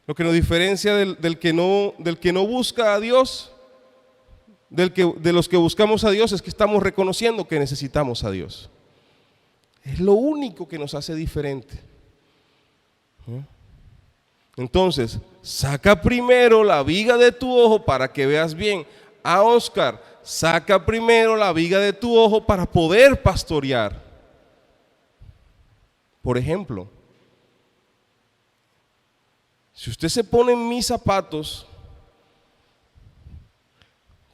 Lo que nos diferencia del que no busca a Dios, de los que buscamos a Dios, es que estamos reconociendo que necesitamos a Dios. Es lo único que nos hace diferente. Entonces, saca primero la viga de tu ojo para que veas bien. Oscar, saca primero la viga de tu ojo para poder pastorear. Por ejemplo, si usted se pone en mis zapatos,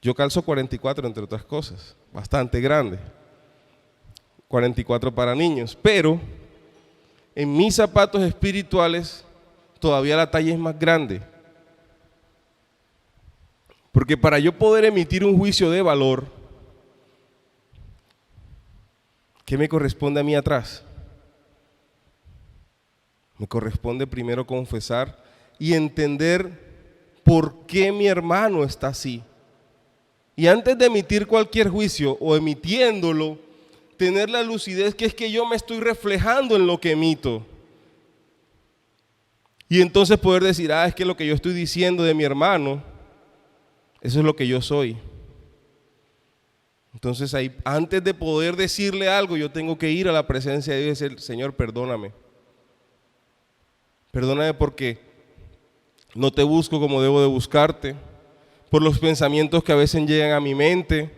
yo calzo 44 entre otras cosas, bastante grande, 44 para niños, pero en mis zapatos espirituales todavía la talla es más grande. Porque para yo poder emitir un juicio de valor, ¿qué me corresponde a mí atrás? Me corresponde primero confesar y entender por qué mi hermano está así. Y antes de emitir cualquier juicio o emitiéndolo, tener la lucidez que es que yo me estoy reflejando en lo que emito. Y entonces poder decir, es que lo que yo estoy diciendo de mi hermano, eso es lo que yo soy. Entonces ahí, antes de poder decirle algo, yo tengo que ir a la presencia de Dios y decir, Señor, perdóname. Perdóname porque no te busco como debo de buscarte, por los pensamientos que a veces llegan a mi mente,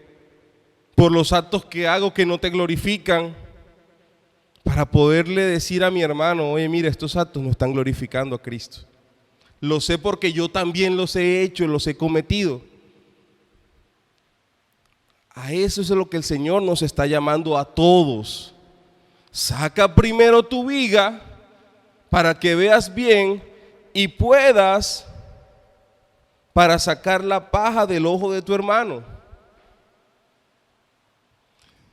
por los actos que hago que no te glorifican, para poderle decir a mi hermano, oye, mira, estos actos no están glorificando a Cristo. Lo sé porque yo también los he hecho, los he cometido. A eso es lo que el Señor nos está llamando a todos. Saca primero tu viga para que veas bien y puedas para sacar la paja del ojo de tu hermano.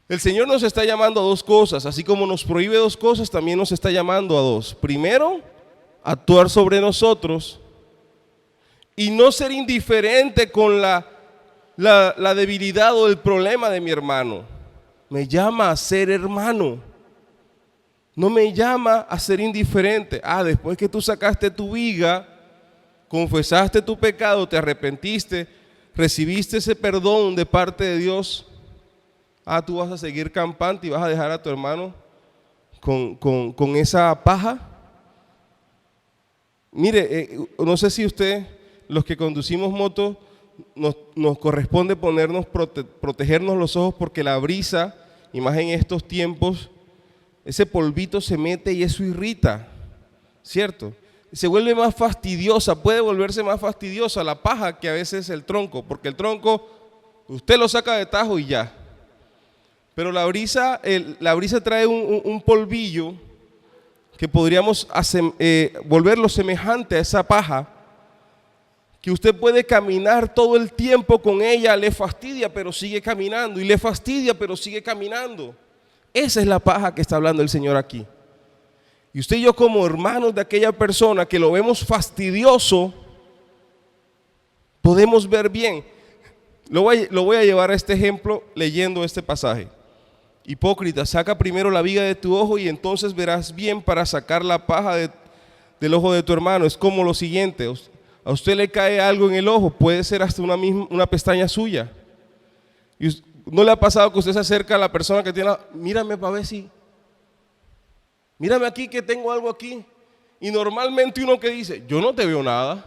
El Señor nos está llamando a dos cosas, así como nos prohíbe dos cosas, también nos está llamando a dos. Primero, actuar sobre nosotros y no ser indiferente con la debilidad o el problema de mi hermano. Me llama a ser hermano, no me llama a ser indiferente. Después que tú sacaste tu viga, confesaste tu pecado, te arrepentiste, recibiste ese perdón de parte de Dios, tú vas a seguir campante y vas a dejar a tu hermano con esa paja. Mire, no sé si usted, los que conducimos moto, nos corresponde protegernos los ojos porque la brisa, y más en estos tiempos, ese polvito se mete y eso irrita, ¿cierto? Se vuelve más fastidiosa, puede volverse más fastidiosa la paja que a veces el tronco, porque el tronco usted lo saca de tajo y ya. Pero la brisa trae un polvillo que podríamos volverlo semejante a esa paja, que usted puede caminar todo el tiempo con ella, le fastidia pero sigue caminando, y le fastidia pero sigue caminando. Esa es la paja que está hablando el Señor aquí. Y usted y yo, como hermanos de aquella persona que lo vemos fastidioso, podemos ver bien. Lo voy a llevar a este ejemplo leyendo este pasaje. Hipócrita, saca primero la viga de tu ojo y entonces verás bien para sacar la paja del ojo de tu hermano. Es como lo siguiente: a usted le cae algo en el ojo, puede ser hasta una pestaña suya. Y ¿no le ha pasado que usted se acerca a la persona que tiene, mírame para ver si, mírame aquí que tengo algo aquí? Y normalmente uno que dice, yo no te veo nada.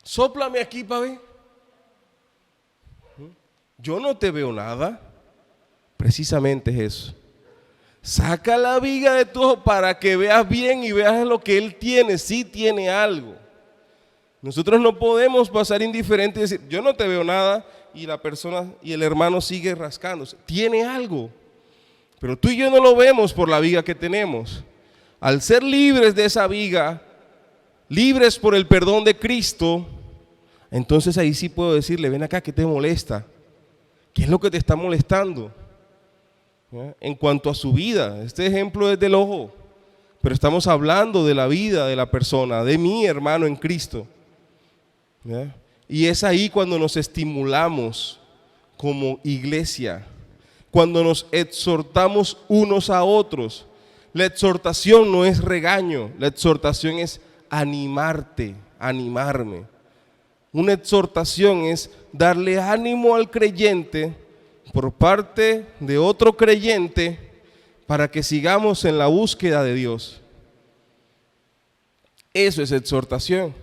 Sóplame aquí para ver. Yo no te veo nada. Precisamente es eso. Saca la viga de tu ojo para que veas bien y veas lo que él tiene, si tiene algo. Nosotros no podemos pasar indiferente y decir, yo no te veo nada, y la persona y el hermano sigue rascándose. Tiene algo, pero tú y yo no lo vemos por la viga que tenemos. Al ser libres de esa viga, libres por el perdón de Cristo, entonces ahí sí puedo decirle, ven acá, ¿qué te molesta? ¿Qué es lo que te está molestando? En cuanto a su vida, este ejemplo es del ojo, pero estamos hablando de la vida de la persona, de mi hermano en Cristo. Y es ahí cuando nos estimulamos como iglesia, cuando nos exhortamos unos a otros. La exhortación no es regaño, la exhortación es animarte, animarme. Una exhortación es darle ánimo al creyente por parte de otro creyente para que sigamos en la búsqueda de Dios. Eso es exhortación.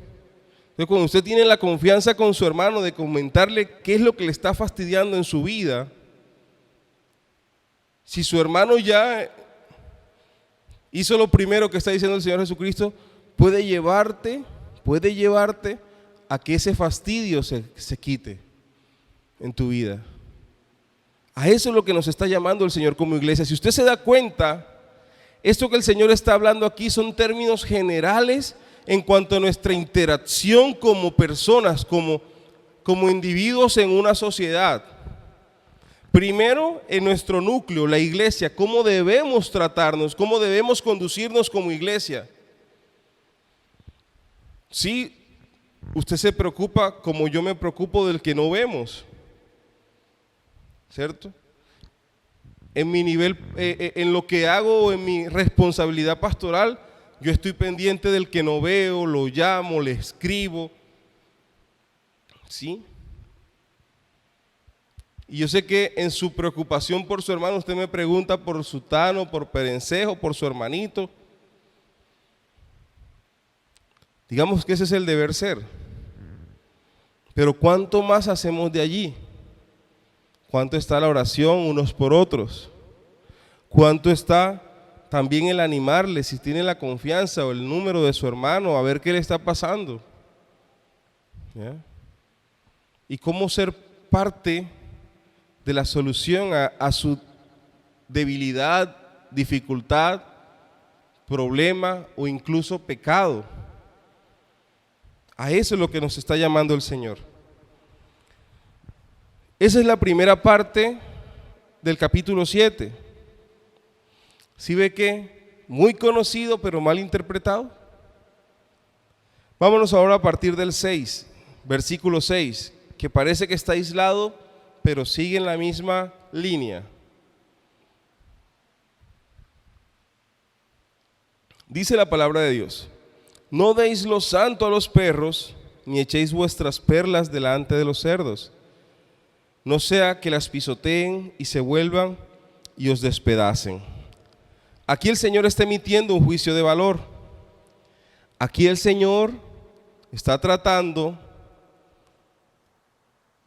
Entonces, cuando usted tiene la confianza con su hermano de comentarle qué es lo que le está fastidiando en su vida, si su hermano ya hizo lo primero que está diciendo el Señor Jesucristo, puede llevarte a que ese fastidio se quite en tu vida. A eso es lo que nos está llamando el Señor como iglesia. Si usted se da cuenta, esto que el Señor está hablando aquí son términos generales en cuanto a nuestra interacción como personas, como individuos en una sociedad. Primero, en nuestro núcleo, la iglesia, cómo debemos tratarnos, cómo debemos conducirnos como iglesia. Sí, Usted se preocupa como yo me preocupo del que no vemos, ¿cierto? En mi nivel, en lo que hago, en mi responsabilidad pastoral, yo estoy pendiente del que no veo, lo llamo, le escribo, ¿sí? Y yo sé que en su preocupación por su hermano, usted me pregunta por Sutano, por Perencejo, por su hermanito. Digamos que ese es el deber ser. Pero ¿cuánto más hacemos de allí? ¿Cuánto está la oración unos por otros? ¿Cuánto está también el animarle, si tiene la confianza o el número de su hermano, a ver qué le está pasando? ¿Ya? Y cómo ser parte de la solución a su debilidad, dificultad, problema o incluso pecado. A eso es lo que nos está llamando el Señor. Esa es la primera parte del capítulo 7. ¿Sí ve que muy conocido pero mal interpretado? Vámonos ahora a partir del 6, versículo 6, que parece que está aislado, pero sigue en la misma línea. Dice la palabra de Dios: no deis lo santo a los perros, ni echéis vuestras perlas delante de los cerdos, no sea que las pisoteen y se vuelvan y os despedacen. Aquí el Señor está emitiendo un juicio de valor. Aquí el Señor está tratando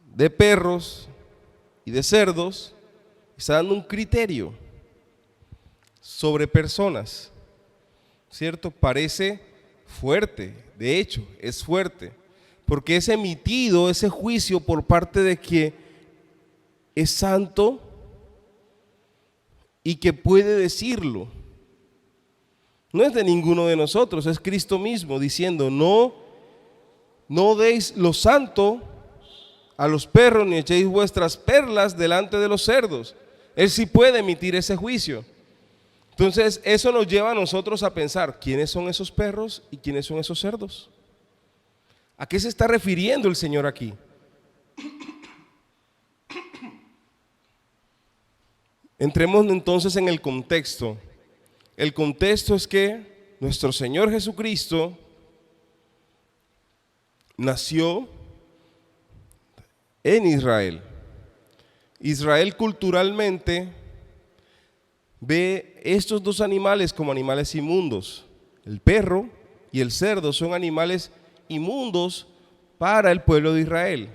de perros y de cerdos, está dando un criterio sobre personas, ¿cierto? Parece fuerte, de hecho es fuerte, porque es emitido ese juicio por parte de que es santo y que puede decirlo. No es de ninguno de nosotros, es Cristo mismo diciendo: no deis lo santo a los perros, ni echéis vuestras perlas delante de los cerdos. Él sí puede emitir ese juicio. Entonces eso nos lleva a nosotros a pensar: ¿quiénes son esos perros y quiénes son esos cerdos? ¿A qué se está refiriendo el Señor aquí? Entremos entonces en el contexto. El contexto es que nuestro Señor Jesucristo nació en Israel. Israel culturalmente ve estos dos animales como animales inmundos. El perro y el cerdo son animales inmundos para el pueblo de Israel.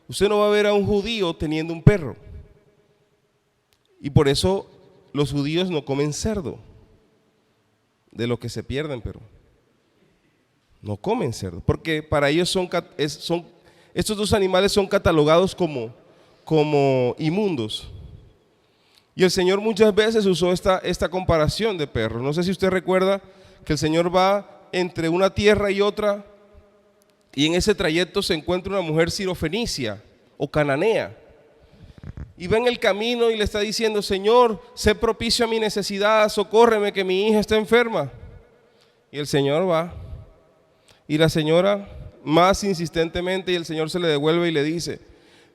Usted no va a ver a un judío teniendo un perro. Y por eso los judíos no comen cerdo, de lo que se pierden, pero no comen cerdo, porque para ellos estos dos animales son catalogados como inmundos. Y el Señor muchas veces usó esta comparación de perros. No sé si usted recuerda que el Señor va entre una tierra y otra, y en ese trayecto se encuentra una mujer sirofenicia o cananea, y va en el camino y le está diciendo: Señor, sé propicio a mi necesidad, socórreme que mi hija está enferma. Y el Señor va, y la señora más insistentemente, y el Señor se le devuelve y le dice: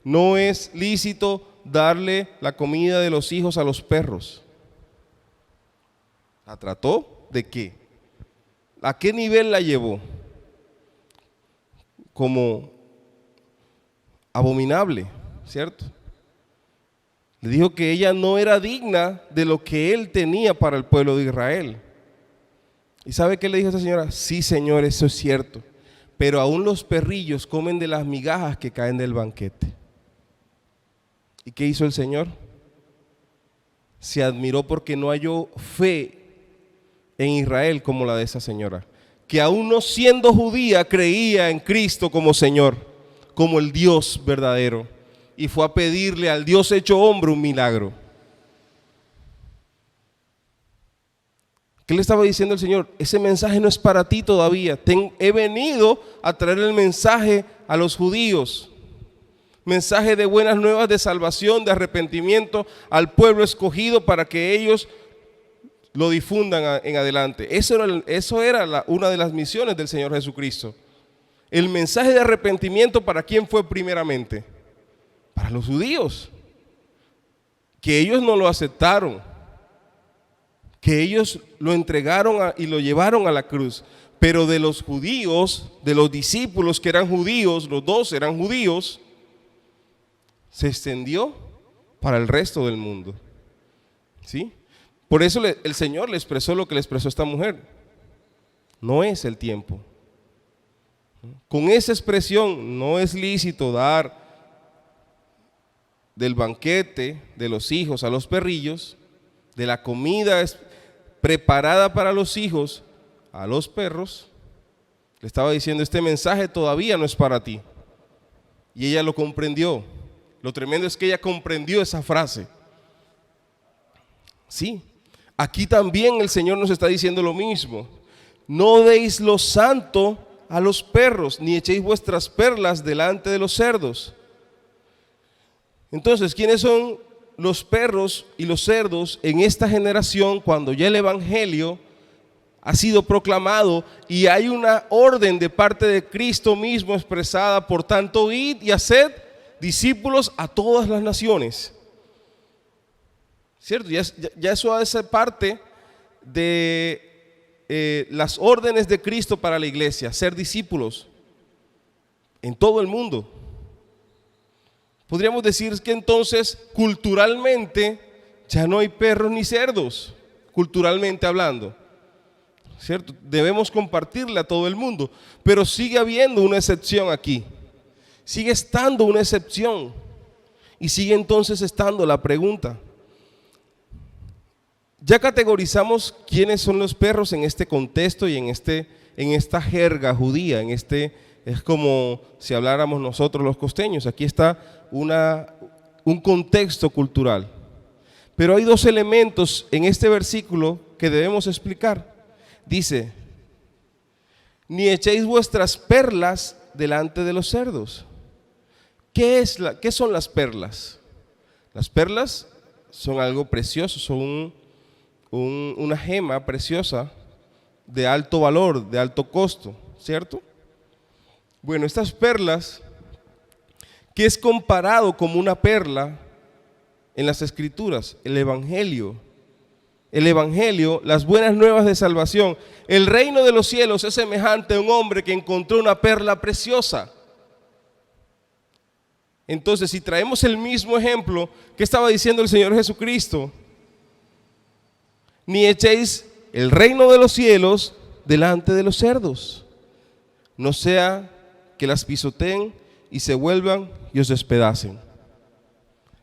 no es lícito darle la comida de los hijos a los perros. ¿La trató de qué? ¿A qué nivel la llevó? Como abominable, ¿cierto? Le dijo que ella no era digna de lo que él tenía para el pueblo de Israel. ¿Y sabe qué le dijo a esa señora? Sí, Señor, eso es cierto, pero aún los perrillos comen de las migajas que caen del banquete. ¿Y qué hizo el Señor? Se admiró porque no halló fe en Israel como la de esa señora, que aún no siendo judía creía en Cristo como Señor, como el Dios verdadero, y fue a pedirle al Dios hecho hombre un milagro. ¿Qué le estaba diciendo el Señor? Ese mensaje no es para ti todavía. He venido a traer el mensaje a los judíos, mensaje de buenas nuevas, de salvación, de arrepentimiento al pueblo escogido, para que ellos lo difundan en adelante. Eso era una de las misiones del Señor Jesucristo. el mensaje de arrepentimiento, ¿para quién fue primeramente? Para los judíos, que ellos no lo aceptaron, que ellos lo entregaron y lo llevaron a la cruz. Pero de los judíos, de los discípulos que eran judíos, los 12 eran judíos, se extendió para el resto del mundo. ¿Sí? Por eso el Señor le expresó lo que le expresó a esta mujer. No es el tiempo. Con esa expresión, no es lícito dar del banquete de los hijos a los perrillos, de la comida preparada para los hijos a los perros. Le estaba diciendo, este mensaje todavía no es para ti. Y ella lo comprendió. Lo tremendo es que ella comprendió esa frase. Sí, aquí también el Señor nos está diciendo lo mismo. No deis lo santo a los perros, ni echéis vuestras perlas delante de los cerdos. Entonces, ¿quiénes son los perros y los cerdos en esta generación cuando ya el evangelio ha sido proclamado y hay una orden de parte de Cristo mismo expresada? Por tanto, id y haced discípulos a todas las naciones. ¿Cierto? Ya eso ha de ser parte de las órdenes de Cristo para la iglesia, ser discípulos en todo el mundo. Podríamos decir que entonces culturalmente ya no hay perros ni cerdos, culturalmente hablando, ¿cierto? Debemos compartirla a todo el mundo, pero sigue habiendo una excepción aquí, sigue estando una excepción y sigue entonces estando la pregunta. Ya categorizamos quiénes son los perros en este contexto y en esta jerga judía, es como si habláramos nosotros los costeños. Aquí está un contexto cultural. Pero hay dos elementos en este versículo que debemos explicar. Dice, ni echéis vuestras perlas delante de los cerdos. ¿Qué son las perlas? Las perlas son algo precioso, son una gema preciosa de alto valor, de alto costo, ¿cierto? Bueno, estas perlas, que es comparado como una perla en las Escrituras, el Evangelio, las buenas nuevas de salvación. El reino de los cielos es semejante a un hombre que encontró una perla preciosa. Entonces, si traemos el mismo ejemplo que estaba diciendo el Señor Jesucristo, ni echéis el reino de los cielos delante de los cerdos, no sea que las pisoteen y se vuelvan y os despedacen. El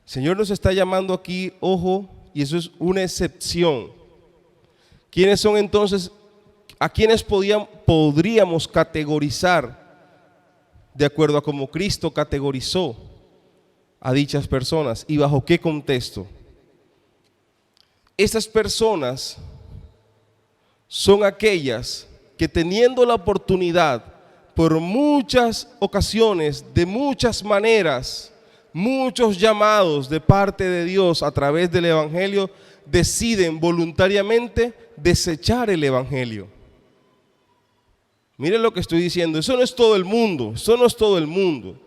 Señor nos está llamando aquí, ojo, y eso es una excepción. ¿Quiénes son entonces? ¿A quiénes podríamos categorizar de acuerdo a cómo Cristo categorizó a dichas personas y bajo qué contexto? Estas personas son aquellas que, teniendo la oportunidad por muchas ocasiones, de muchas maneras, muchos llamados de parte de Dios a través del evangelio, deciden voluntariamente desechar el evangelio. Miren lo que estoy diciendo, eso no es todo el mundo, eso no es todo el mundo.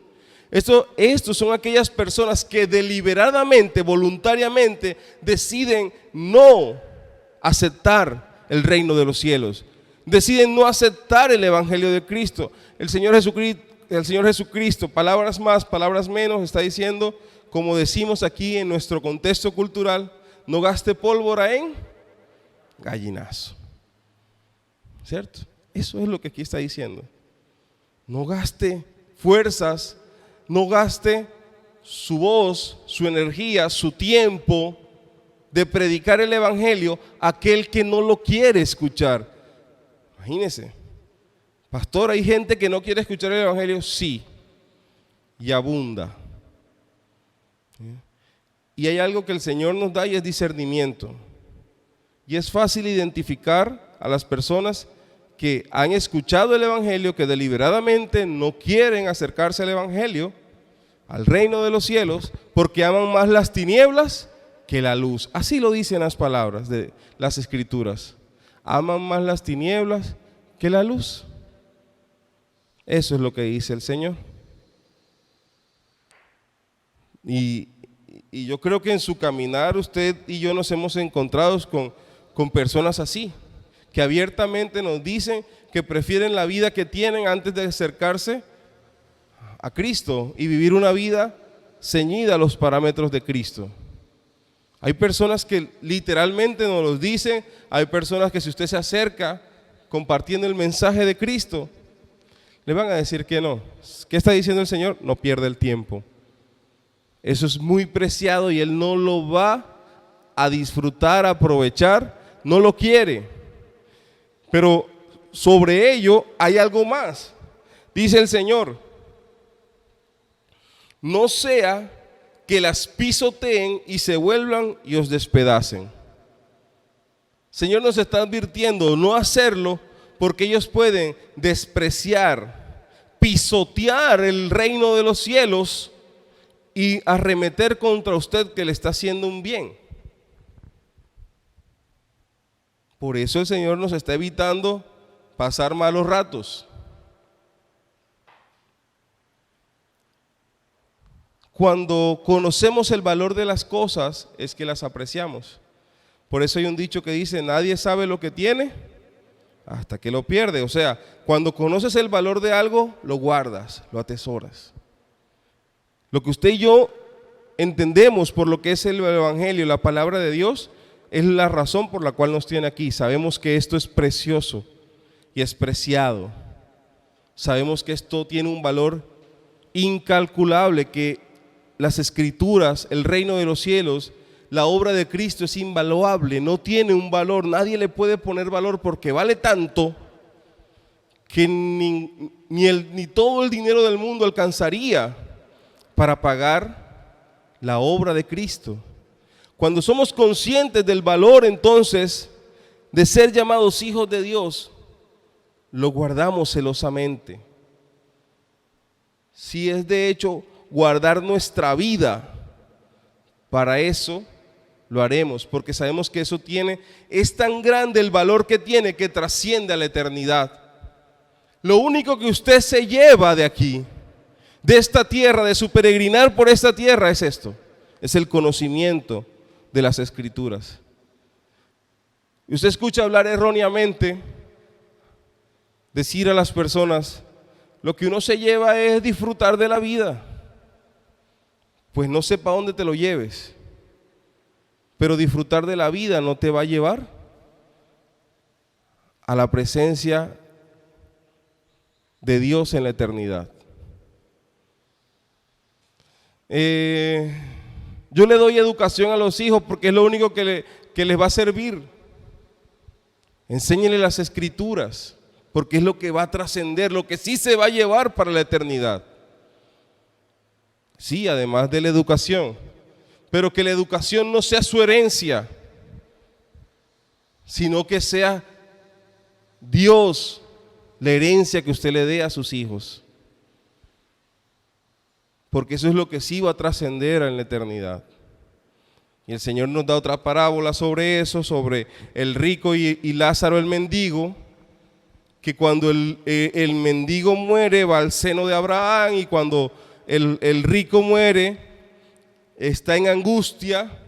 Estos son aquellas personas que deliberadamente, voluntariamente deciden no aceptar el reino de los cielos, deciden no aceptar el evangelio de Cristo. El Señor Jesucristo, palabras más, palabras menos, está diciendo, como decimos aquí en nuestro contexto cultural, no gaste pólvora en gallinazo. ¿Cierto? Eso es lo que aquí está diciendo. No gaste fuerzas, no gaste su voz, su energía, su tiempo de predicar el evangelio a aquel que no lo quiere escuchar. Imagínense, pastor, ¿hay gente que no quiere escuchar el evangelio? Sí, y abunda. Y hay algo que el Señor nos da y es discernimiento. Y es fácil identificar a las personas que han escuchado el evangelio, que deliberadamente no quieren acercarse al evangelio, al reino de los cielos, porque aman más las tinieblas que la luz. Así lo dicen las palabras de las Escrituras. Aman más las tinieblas que la luz. Eso es lo que dice el Señor. Y, y yo creo que en su caminar usted y yo nos hemos encontrado con personas así, que abiertamente nos dicen que prefieren la vida que tienen antes de acercarse a Cristo y vivir una vida ceñida a los parámetros de Cristo. Hay personas que literalmente nos lo dicen, hay personas que si usted se acerca compartiendo el mensaje de Cristo, le van a decir que no. ¿Qué está diciendo el Señor? No pierda el tiempo. Eso es muy preciado y Él no lo va a disfrutar, a aprovechar, no lo quiere. Pero sobre ello hay algo más. Dice el Señor, no sea que las pisoteen y se vuelvan y os despedacen. El Señor nos está advirtiendo no hacerlo porque ellos pueden despreciar, pisotear el reino de los cielos y arremeter contra usted que le está haciendo un bien. Por eso el Señor nos está evitando pasar malos ratos. Cuando conocemos el valor de las cosas es que las apreciamos. Por eso hay un dicho que dice, nadie sabe lo que tiene hasta que lo pierde. O sea, cuando conoces el valor de algo, lo guardas, lo atesoras. Lo que usted y yo entendemos por lo que es el Evangelio, la palabra de Dios, es la razón por la cual nos tiene aquí. Sabemos que esto es precioso y es preciado. Sabemos que esto tiene un valor incalculable, que las escrituras, el reino de los cielos, la obra de Cristo es invaluable, no tiene un valor, nadie le puede poner valor porque vale tanto que ni todo el dinero del mundo alcanzaría para pagar la obra de Cristo. Cuando somos conscientes del valor entonces de ser llamados hijos de Dios, lo guardamos celosamente. Si es de hecho guardar nuestra vida, para eso lo haremos, porque sabemos que eso es tan grande el valor que tiene que trasciende a la eternidad. Lo único que usted se lleva de aquí, de esta tierra, de su peregrinar por esta tierra, es esto, es el conocimiento de las Escrituras. Y usted escucha hablar erróneamente, decir a las personas, lo que uno se lleva es disfrutar de la vida. Pues no sé para dónde te lo lleves, pero disfrutar de la vida no te va a llevar a la presencia de Dios en la eternidad. Yo le doy educación a los hijos porque es lo único que les va a servir. Enséñenle las Escrituras porque es lo que va a trascender, lo que sí se va a llevar para la eternidad. Sí, además de la educación, pero que la educación no sea su herencia, sino que sea Dios la herencia que usted le dé a sus hijos, porque eso es lo que sí va a trascender en la eternidad. Y el Señor nos da otra parábola sobre eso, sobre el rico y Lázaro el mendigo, que cuando el mendigo muere va al seno de Abraham, y cuando el rico muere, está en angustia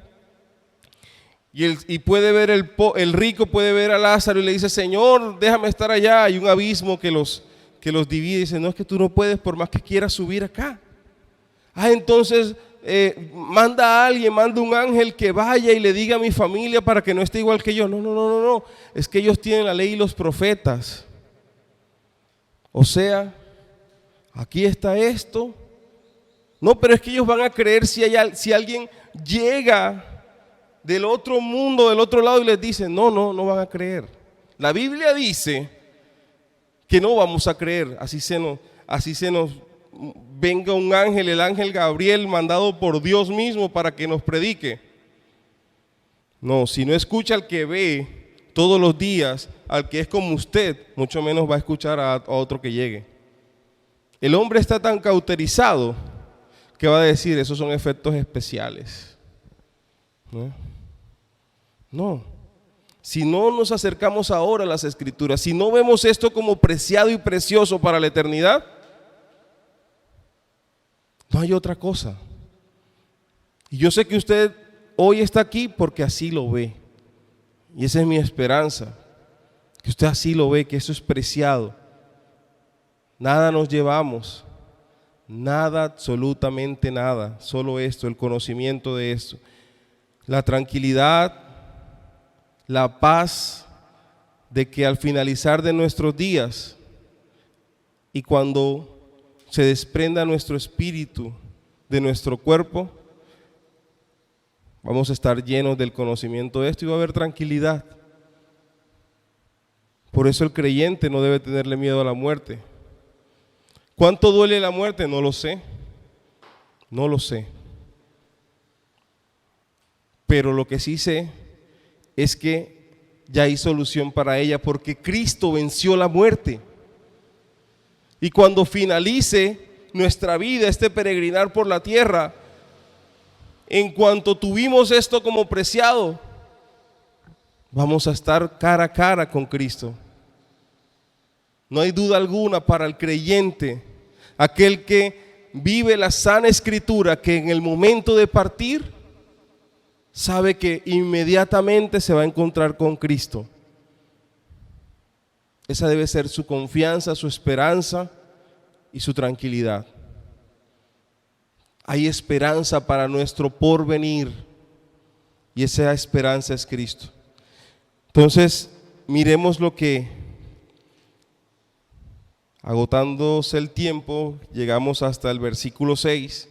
y puede ver el rico puede ver a Lázaro y le dice, Señor, déjame estar allá. Hay un abismo que los divide y dice, no, es que tú no puedes por más que quieras subir acá. Entonces manda a alguien, manda un ángel que vaya y le diga a mi familia para que no esté igual que yo. No, es que ellos tienen la ley y los profetas. O sea, aquí está esto. No, pero es que ellos van a creer si alguien llega del otro mundo, del otro lado y les dice, no van a creer. La Biblia dice que no vamos a creer, así se nos venga un ángel, el ángel Gabriel mandado por Dios mismo para que nos predique. No, si no escucha al que ve todos los días, al que es como usted, mucho menos va a escuchar a otro que llegue. El hombre está tan cauterizado que va a decir, esos son efectos especiales. No. si no nos acercamos ahora a las Escrituras, si no vemos esto como preciado y precioso para la eternidad, no hay otra cosa. Y yo sé que usted hoy está aquí porque así lo ve. Y esa es mi esperanza, que usted así lo ve, que eso es preciado. Nada nos llevamos, nada, absolutamente nada, solo esto, el conocimiento de esto. La tranquilidad, la paz de que al finalizar de nuestros días y cuando se desprenda nuestro espíritu de nuestro cuerpo, vamos a estar llenos del conocimiento de esto y va a haber tranquilidad. Por eso el creyente no debe tenerle miedo a la muerte. ¿Cuánto duele la muerte? No lo sé. No lo sé. Pero lo que sí sé es que ya hay solución para ella porque Cristo venció la muerte. Y cuando finalice nuestra vida, este peregrinar por la tierra, en cuanto tuvimos esto como preciado, vamos a estar cara a cara con Cristo. No hay duda alguna para el creyente, aquel que vive la sana escritura, que en el momento de partir sabe que inmediatamente se va a encontrar con Cristo. Esa debe ser su confianza, su esperanza y su tranquilidad. Hay esperanza para nuestro porvenir y esa esperanza es Cristo. Entonces, miremos lo que, agotándose el tiempo, llegamos hasta el versículo 6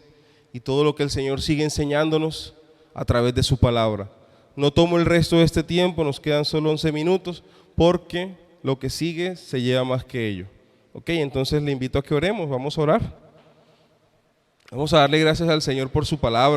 y todo lo que el Señor sigue enseñándonos a través de su palabra. No tomo el resto de este tiempo, nos quedan solo 11 minutos porque lo que sigue se lleva más que ello. Ok, entonces le invito a que oremos, vamos a orar. Vamos a darle gracias al Señor por su palabra.